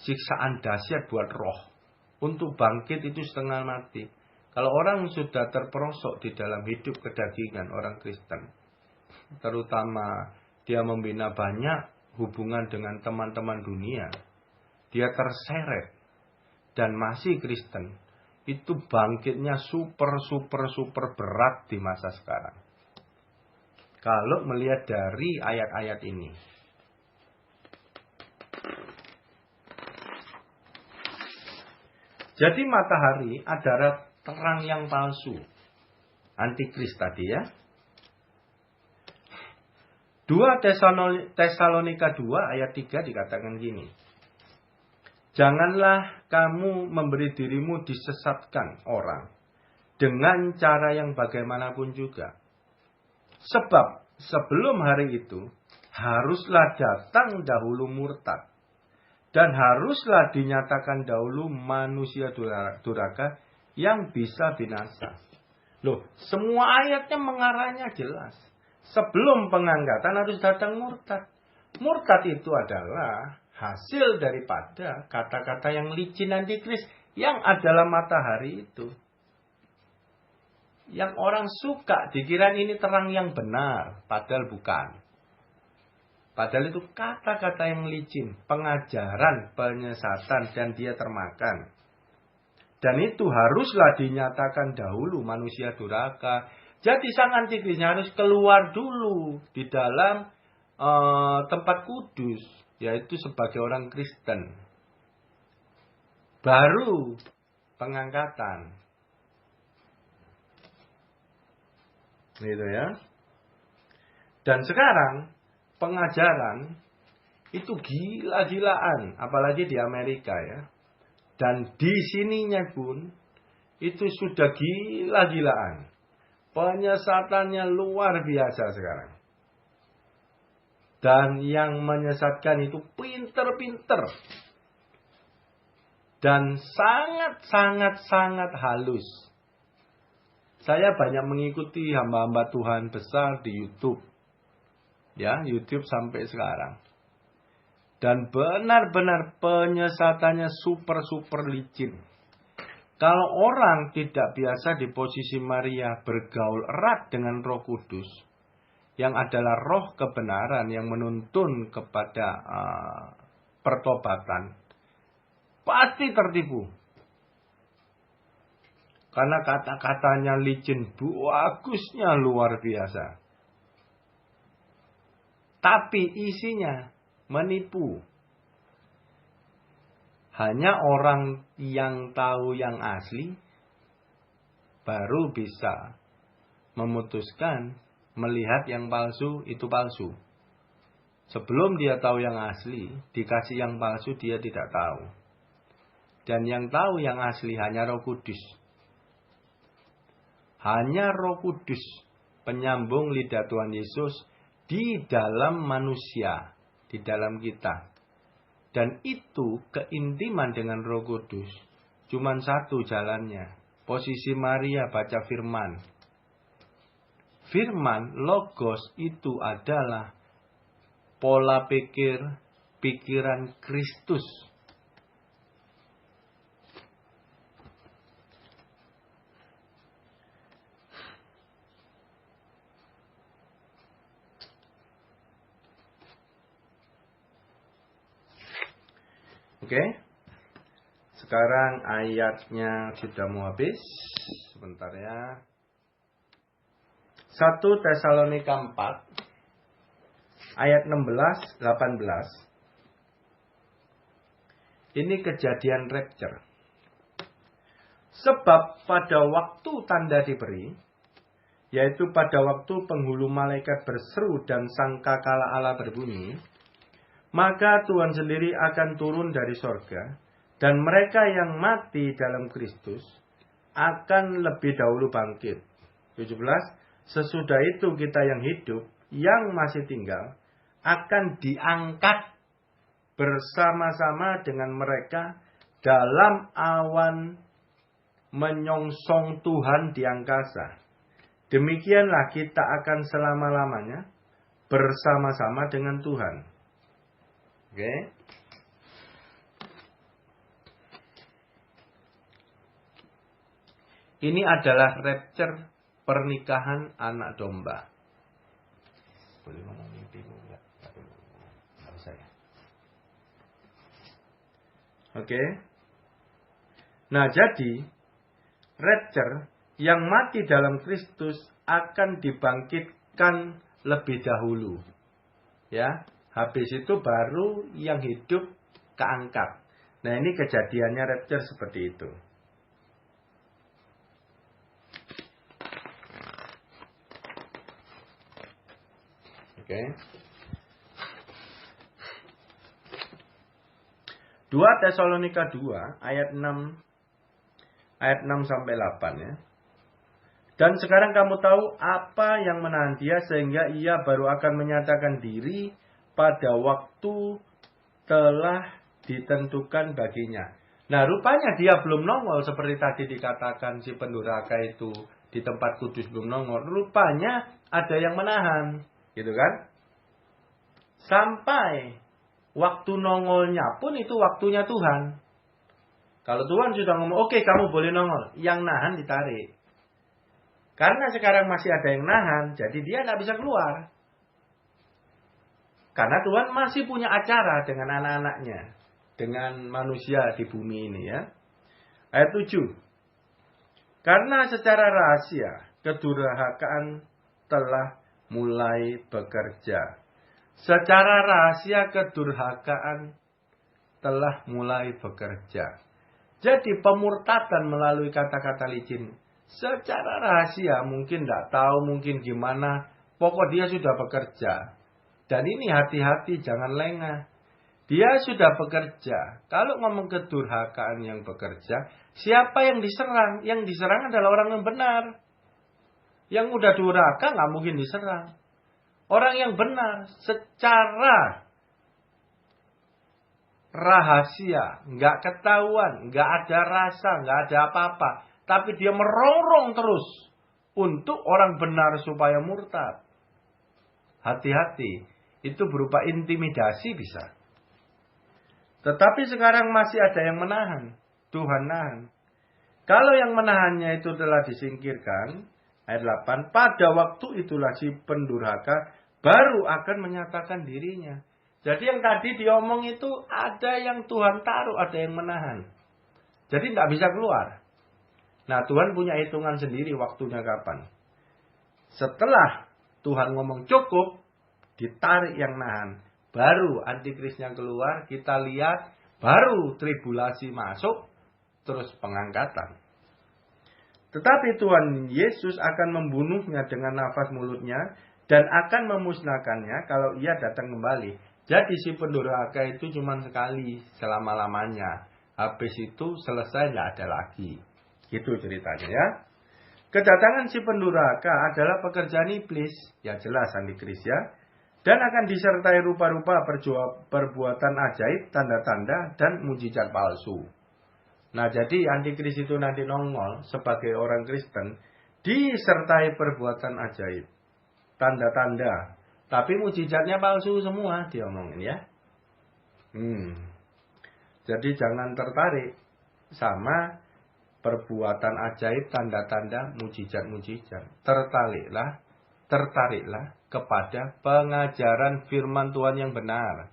siksaan dahsyat buat roh. Untuk bangkit itu setengah mati. Kalau orang sudah terperosok di dalam hidup kedagingan orang Kristen. Terutama dia membina banyak hubungan dengan teman-teman dunia. Dia terseret dan masih Kristen. Itu bangkitnya super berat di masa sekarang. Kalau melihat dari ayat-ayat ini. Jadi matahari adalah terang yang palsu. Antikris tadi ya. 2 Tesalonika 2 ayat 3 dikatakan gini. Janganlah kamu memberi dirimu disesatkan orang dengan cara yang bagaimanapun juga. Sebab sebelum hari itu haruslah datang dahulu murtad. Dan haruslah dinyatakan dahulu manusia duraka yang bisa binasa. Loh, semua ayatnya mengarahnya jelas. Sebelum pengangkatan harus datang murtad. Murtad itu adalah hasil daripada kata-kata yang licin antikris yang adalah matahari itu. Yang orang suka dikira ini terang yang benar, padahal bukan. Padahal itu kata-kata yang licin, pengajaran, penyesatan, dan dia termakan. Dan itu haruslah dinyatakan dahulu manusia duraka. Jadi sang antikrisnya harus keluar dulu di dalam tempat kudus. Yaitu sebagai orang Kristen. Baru pengangkatan. Gitu ya. Dan sekarang pengajaran itu gila-gilaan. Apalagi di Amerika ya. Dan di sininya pun itu sudah gila-gilaan. Penyesatannya luar biasa sekarang. Dan yang menyesatkan itu pinter-pinter. dan sangat halus. Saya banyak mengikuti hamba-hamba Tuhan besar di YouTube. Ya, YouTube sampai sekarang. Dan benar-benar penyesatannya super licin. Kalau orang tidak biasa di posisi Maria bergaul erat dengan Roh Kudus, yang adalah roh kebenaran yang menuntun kepada pertobatan, pasti tertipu. Karena kata-katanya licin, bagusnya luar biasa. Tapi isinya menipu. Hanya orang yang tahu yang asli baru bisa memutuskan melihat yang palsu itu palsu. Sebelum dia tahu yang asli, dikasih yang palsu dia tidak tahu. Dan yang tahu yang asli hanya Roh Kudus. Hanya Roh Kudus penyambung lidah Tuhan Yesus di dalam manusia, di dalam kita. Dan itu keintiman dengan Roh Kudus. Cuman satu jalannya. Posisi Maria baca firman. Firman, logos itu adalah pola pikir, pikiran Kristus. Oke. Sekarang ayatnya sudah mau habis. Sebentar ya. 1 Tesalonika 4 ayat 16-18. Ini kejadian rapture. Sebab pada waktu tanda diberi, yaitu pada waktu penghulu malaikat berseru dan sangkakala Allah berbunyi, maka Tuhan sendiri akan turun dari sorga, dan mereka yang mati dalam Kristus akan lebih dahulu bangkit. 17. Sesudah itu kita yang hidup, yang masih tinggal, akan diangkat bersama-sama dengan mereka dalam awan menyongsong Tuhan di angkasa. Demikianlah kita akan selama-lamanya bersama-sama dengan Tuhan. Oke. Ini adalah rapture pernikahan anak domba. Boleh ngomong mimpi enggak? Enggak usah ya. Oke. Nah, jadi rapture yang mati dalam Kristus akan dibangkitkan lebih dahulu. Ya. Habis itu baru yang hidup keangkat. Nah, ini kejadiannya rapture seperti itu. Oke. 2 Tesalonika 2 ayat 6 sampai 8 ya. Dan sekarang kamu tahu apa yang menahan dia sehingga ia baru akan menyatakan diri pada waktu telah ditentukan baginya. Nah, rupanya dia belum nongol seperti tadi dikatakan si pendurhaka itu di tempat kudus belum nongol. Rupanya ada yang menahan, gitu kan? Sampai waktu nongolnya pun itu waktunya Tuhan. Kalau Tuhan sudah ngomong, oke, kamu boleh nongol, yang nahan ditarik. Karena sekarang masih ada yang nahan, jadi dia tidak bisa keluar. Karena Tuhan masih punya acara dengan anak-anaknya. Dengan manusia di bumi ini ya. Ayat 7. Karena secara rahasia kedurhakaan telah mulai bekerja. Secara rahasia kedurhakaan telah mulai bekerja. Jadi pemurtadan melalui kata-kata licin. Secara rahasia mungkin tidak tahu, mungkin gimana. Pokok dia sudah bekerja. Dan ini hati-hati, jangan lengah. Dia sudah bekerja. Kalau ngomong kedurhakaan yang bekerja, siapa yang diserang? Yang diserang adalah orang yang benar. Yang udah durhaka nggak mungkin diserang. Orang yang benar secara rahasia, nggak ketahuan, nggak ada rasa, nggak ada apa-apa. Tapi dia merongrong terus untuk orang benar supaya murtad. Hati-hati, itu berupa intimidasi bisa. Tetapi sekarang masih ada yang menahan. Tuhan nahan. Kalau yang menahannya itu telah disingkirkan, ayat 8, pada waktu itulah si pendurhaka baru akan menyatakan dirinya. Jadi yang tadi diomong itu ada yang Tuhan taruh, ada yang menahan. Jadi tidak bisa keluar. Nah, Tuhan punya hitungan sendiri waktunya kapan. Setelah Tuhan ngomong cukup, ditarik yang nahan. Baru antikrisnya keluar, kita lihat, baru tribulasi masuk, terus pengangkatan. Tetapi Tuhan Yesus akan membunuhnya dengan nafas mulutnya dan akan memusnahkannya kalau ia datang kembali. Jadi si pendurhaka itu cuma sekali selama-lamanya. Habis itu selesai, tidak ada lagi. Itu ceritanya ya. Kedatangan si pendurhaka adalah pekerjaan iblis. Ya jelas antikris ya. Dan akan disertai rupa-rupa perbuatan ajaib, tanda-tanda, dan mujizat palsu. Nah jadi antikris itu nanti nongol sebagai orang Kristen. Disertai perbuatan ajaib, tanda-tanda. Tapi mujizatnya palsu semua diomongin ya. Jadi jangan tertarik sama perbuatan ajaib, tanda-tanda, mujizat-mujizat. Tertariklah kepada pengajaran firman Tuhan yang benar.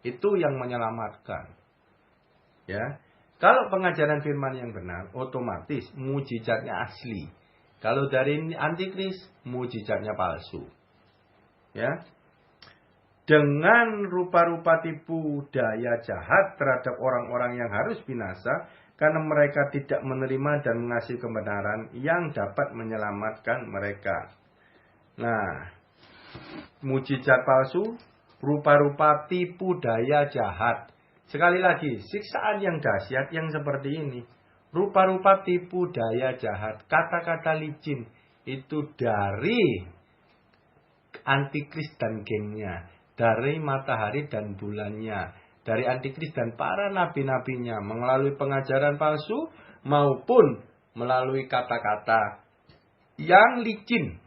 Itu yang menyelamatkan. Ya. Kalau pengajaran firman yang benar, otomatis mujizatnya asli. Kalau dari antikris, mujizatnya palsu. Ya. Dengan rupa-rupa tipu daya jahat terhadap orang-orang yang harus binasa, karena mereka tidak menerima dan mengasihi kebenaran yang dapat menyelamatkan mereka. Nah, mujizat palsu, rupa-rupa tipu daya jahat. Sekali lagi, siksaan yang dahsyat yang seperti ini. Rupa-rupa tipu daya jahat, kata-kata licin, itu dari antikris dan gengnya. Dari matahari dan bulannya. Dari antikris dan para nabi-nabinya. Melalui pengajaran palsu maupun melalui kata-kata yang licin.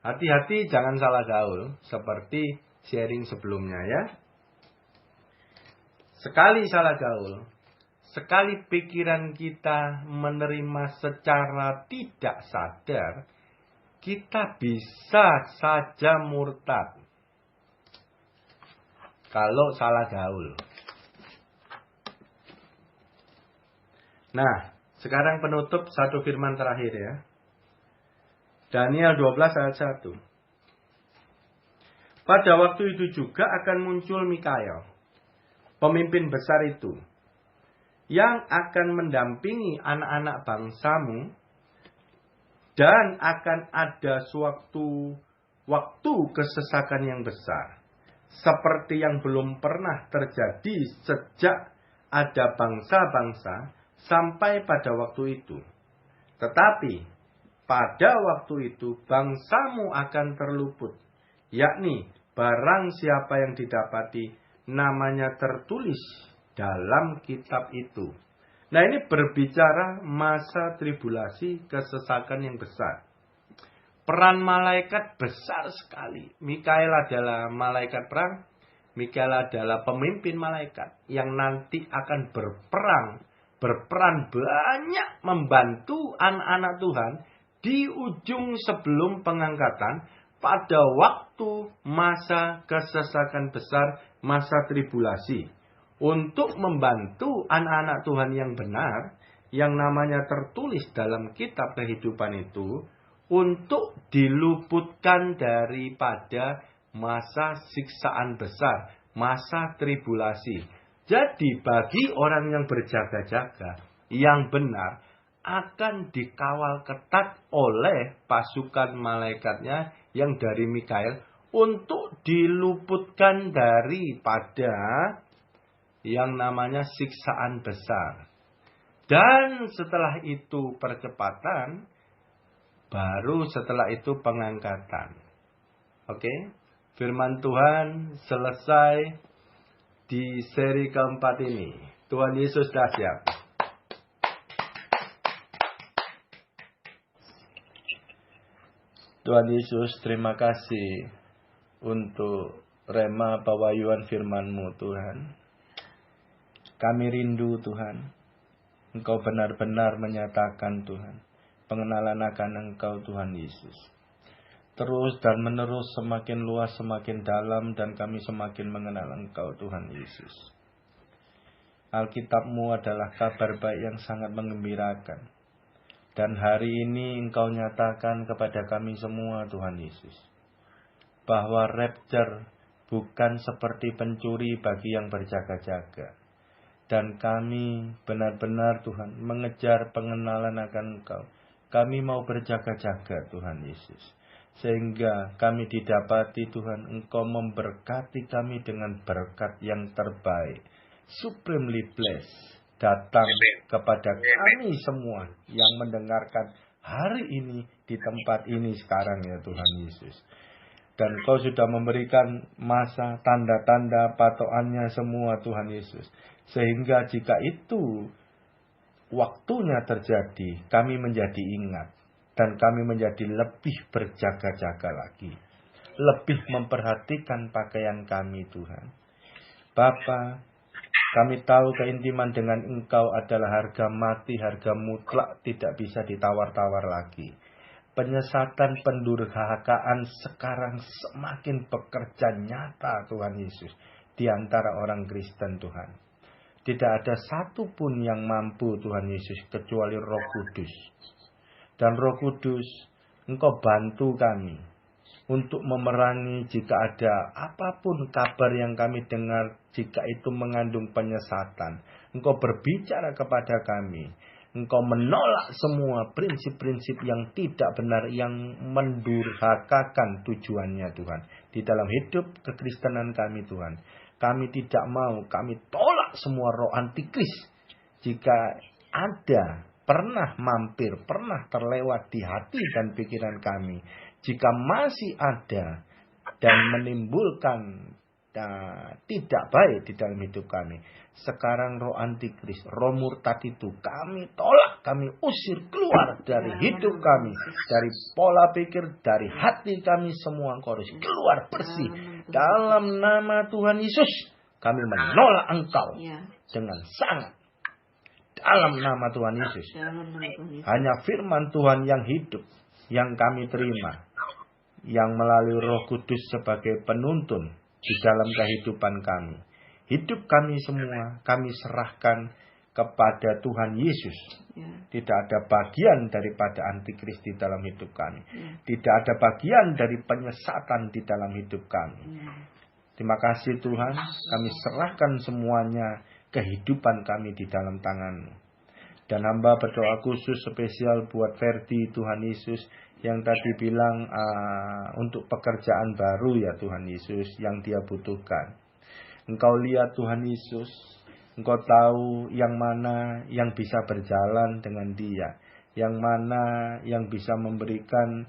Hati-hati jangan salah gaul. Seperti sharing sebelumnya ya. Sekali salah gaul, sekali pikiran kita menerima secara tidak sadar, kita bisa saja murtad. Kalau salah gaul. Nah, sekarang penutup satu firman terakhir ya. Daniel 12 ayat 1. Pada waktu itu juga akan muncul Mikael, pemimpin besar itu, yang akan mendampingi anak-anak bangsamu, dan akan ada suatu waktu kesesakan yang besar, seperti yang belum pernah terjadi sejak ada bangsa-bangsa sampai pada waktu itu. Tetapi pada waktu itu bangsamu akan terluput, yakni barang siapa yang didapati namanya tertulis dalam kitab itu. Nah ini berbicara masa tribulasi, kesesakan yang besar. Peran malaikat besar sekali. Mikael adalah malaikat perang. Mikael adalah pemimpin malaikat yang nanti akan berperan banyak membantu anak-anak Tuhan di ujung sebelum pengangkatan pada waktu masa kesesakan besar, masa tribulasi, untuk membantu anak-anak Tuhan yang benar, yang namanya tertulis dalam kitab kehidupan itu, untuk diluputkan daripada masa siksaan besar, masa tribulasi. Jadi bagi orang yang berjaga-jaga, yang benar, akan dikawal ketat oleh pasukan malaikatnya yang dari Mikael, untuk diluputkan daripada yang namanya siksaan besar. Dan setelah itu percepatan, baru setelah itu pengangkatan. Oke, firman Tuhan selesai di seri keempat ini. Tuhan Yesus dahsyat. Tuhan Yesus, terima kasih untuk rema pewahyuan firman-Mu, Tuhan. Kami rindu, Tuhan. Engkau benar-benar menyatakan, Tuhan, pengenalan akan Engkau, Tuhan Yesus. Terus dan menerus semakin luas, semakin dalam, dan kami semakin mengenal Engkau, Tuhan Yesus. Alkitab-Mu adalah kabar baik yang sangat menggembirakan. Dan hari ini Engkau nyatakan kepada kami semua, Tuhan Yesus, bahwa rapture bukan seperti pencuri bagi yang berjaga-jaga. Dan kami benar-benar, Tuhan, mengejar pengenalan akan Engkau. Kami mau berjaga-jaga, Tuhan Yesus. Sehingga kami didapati, Tuhan, Engkau memberkati kami dengan berkat yang terbaik. Supremely blessed. Datang kepada kami semua yang mendengarkan hari ini di tempat ini sekarang, ya Tuhan Yesus. Dan Kau sudah memberikan masa, tanda-tanda, patokannya semua, Tuhan Yesus. Sehingga jika itu waktunya terjadi, kami menjadi ingat. Dan kami menjadi lebih berjaga-jaga lagi. Lebih memperhatikan pakaian kami, Tuhan. Bapa, kami tahu keintiman dengan Engkau adalah harga mati, harga mutlak, tidak bisa ditawar-tawar lagi. Penyesatan, pendurhakaan sekarang semakin bekerja nyata, Tuhan Yesus, di antara orang Kristen, Tuhan. Tidak ada satupun yang mampu, Tuhan Yesus, kecuali Roh Kudus. Dan Roh Kudus, Engkau bantu kami untuk memerangi jika ada apapun kabar yang kami dengar, jika itu mengandung penyesatan. Engkau berbicara kepada kami. Engkau menolak semua prinsip-prinsip yang tidak benar, yang mendurhakakan tujuannya, Tuhan. Di dalam hidup kekristenan kami, Tuhan. Kami tidak mau, kami tolak semua roh antikris. Jika ada, pernah mampir, pernah terlewat di hati dan pikiran kami. Jika masih ada dan menimbulkan tidak baik di dalam hidup kami. Sekarang roh antikris, roh murtad itu kami tolak, kami usir keluar dari hidup kami. Dari pola pikir, dari hati kami semua. Engkau harus keluar bersih. Dalam nama Tuhan Yesus, kami menolak Engkau dengan sangat. Dalam nama Tuhan Yesus. Hanya firman Tuhan yang hidup, yang kami terima. Yang melalui Roh Kudus sebagai penuntun di dalam kehidupan kami. Hidup kami semua, kami serahkan kepada Tuhan Yesus. Tidak ada bagian daripada antikris di dalam hidup kami. Tidak ada bagian dari penyesatan di dalam hidup kami. Terima kasih Tuhan, kami serahkan semuanya kehidupan kami di dalam tangan-Mu. Dan hamba berdoa khusus spesial buat Ferdi, Tuhan Yesus, yang tadi bilang untuk pekerjaan baru, ya Tuhan Yesus, yang dia butuhkan. Engkau lihat Tuhan Yesus, Engkau tahu yang mana yang bisa berjalan dengan dia, yang mana yang bisa memberikan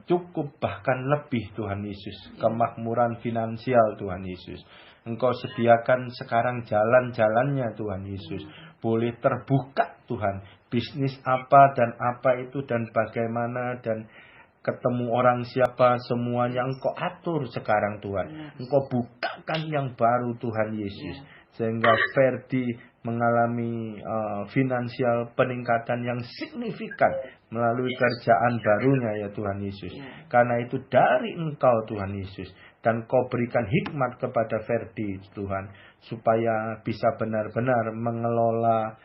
cukup bahkan lebih, Tuhan Yesus, kemakmuran finansial, Tuhan Yesus. Engkau sediakan sekarang jalan-jalannya, Tuhan Yesus. Boleh terbuka, Tuhan. Bisnis apa dan apa itu dan bagaimana dan ketemu orang siapa, semuanya Engkau atur sekarang, Tuhan. Engkau bukakan yang baru, Tuhan Yesus. Sehingga Ferdi mengalami finansial peningkatan yang signifikan melalui kerjaan barunya, ya Tuhan Yesus. Karena itu dari Engkau, Tuhan Yesus. Dan Kau berikan hikmat kepada Ferdi, Tuhan, supaya bisa benar-benar mengelola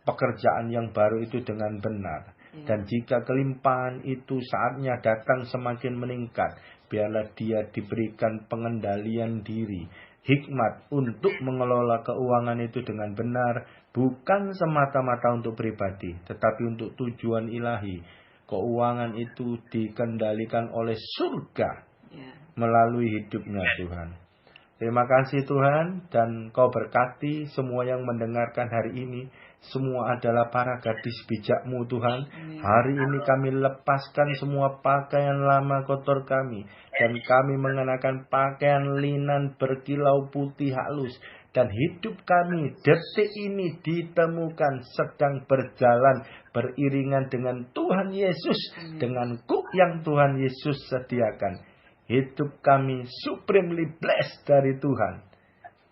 pekerjaan yang baru itu dengan benar. Dan jika kelimpahan itu saatnya datang semakin meningkat, biarlah dia diberikan pengendalian diri, hikmat untuk mengelola keuangan itu dengan benar, bukan semata-mata untuk pribadi, tetapi untuk tujuan ilahi. Keuangan itu dikendalikan oleh surga melalui hidupnya, Tuhan. Terima kasih Tuhan, dan Kau berkati semua yang mendengarkan hari ini, semua adalah para gadis bijak-Mu Tuhan. Hari ini kami lepaskan semua pakaian lama kotor kami. Dan kami mengenakan pakaian linan berkilau putih halus. Dan hidup kami detik ini ditemukan sedang berjalan beriringan dengan Tuhan Yesus. Dengan kuk yang Tuhan Yesus sediakan. Hidup kami supremely blessed dari Tuhan.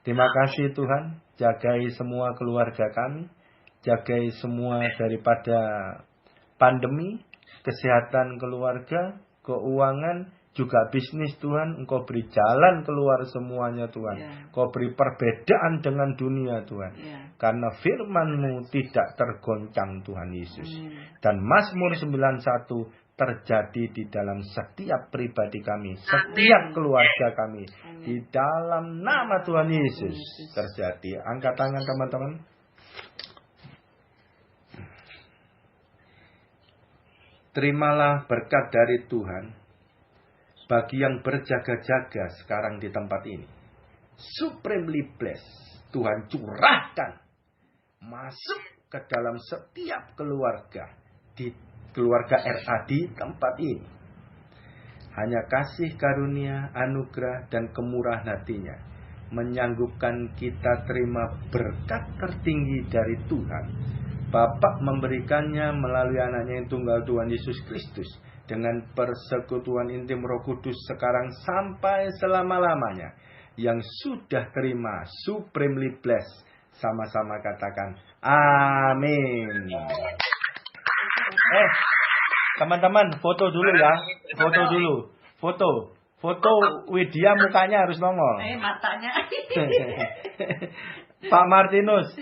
Terima kasih Tuhan. Jagai semua keluarga kami. Jagai semua daripada pandemi, kesehatan keluarga, keuangan, juga bisnis Tuhan. Engkau beri jalan keluar semuanya Tuhan. Engkau beri perbedaan dengan dunia Tuhan. Karena firman-Mu tidak tergoncang Tuhan Yesus. Dan Mazmur 91 terjadi di dalam setiap pribadi kami. Setiap keluarga kami. Di dalam nama Tuhan Yesus terjadi. Angkat tangan teman-teman. Terimalah berkat dari Tuhan bagi yang berjaga-jaga sekarang di tempat ini. Supremely blessed. Tuhan curahkan masuk ke dalam setiap keluarga. Di keluarga RA di tempat ini. Hanya kasih karunia, anugerah, dan kemurahan hatinya menyanggupkan kita terima berkat tertinggi dari Tuhan. Bapa memberikannya melalui anaknya yang tunggal Tuhan Yesus Kristus. Dengan persekutuan intim Roh Kudus sekarang sampai selama-lamanya. Yang sudah terima supremely blessed. Sama-sama katakan amin. Teman-teman foto dulu ya. Foto dulu. Foto Widya mukanya harus nongol. Matanya. Pak Martinus.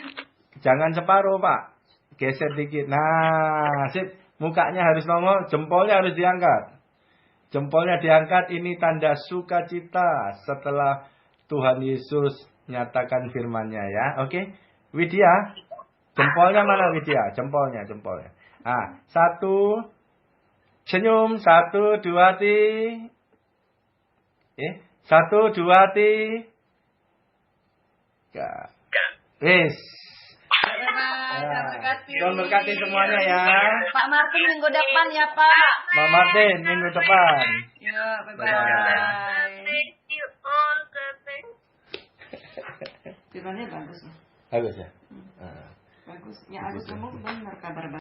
Jangan separuh Pak. Geser dikit. Nah, sip. Mukanya harus nongol, jempolnya harus diangkat. Jempolnya diangkat, ini tanda sukacita setelah Tuhan Yesus nyatakan firman-Nya ya. Oke. Widya, jempolnya mana Widya? Jempolnya. Ah, 1 senyum, 1 2 hati. 1 2 hati. Wis. Tuhan berkati semuanya ya. Pak Martin minggu depan ya Pak. Pak Martin minggu depan. Ya, bye-bye. Thank you all. Firmannya bagus ya. Bagus ya. Bagus. Ya Agus ngomong benar kabar baik.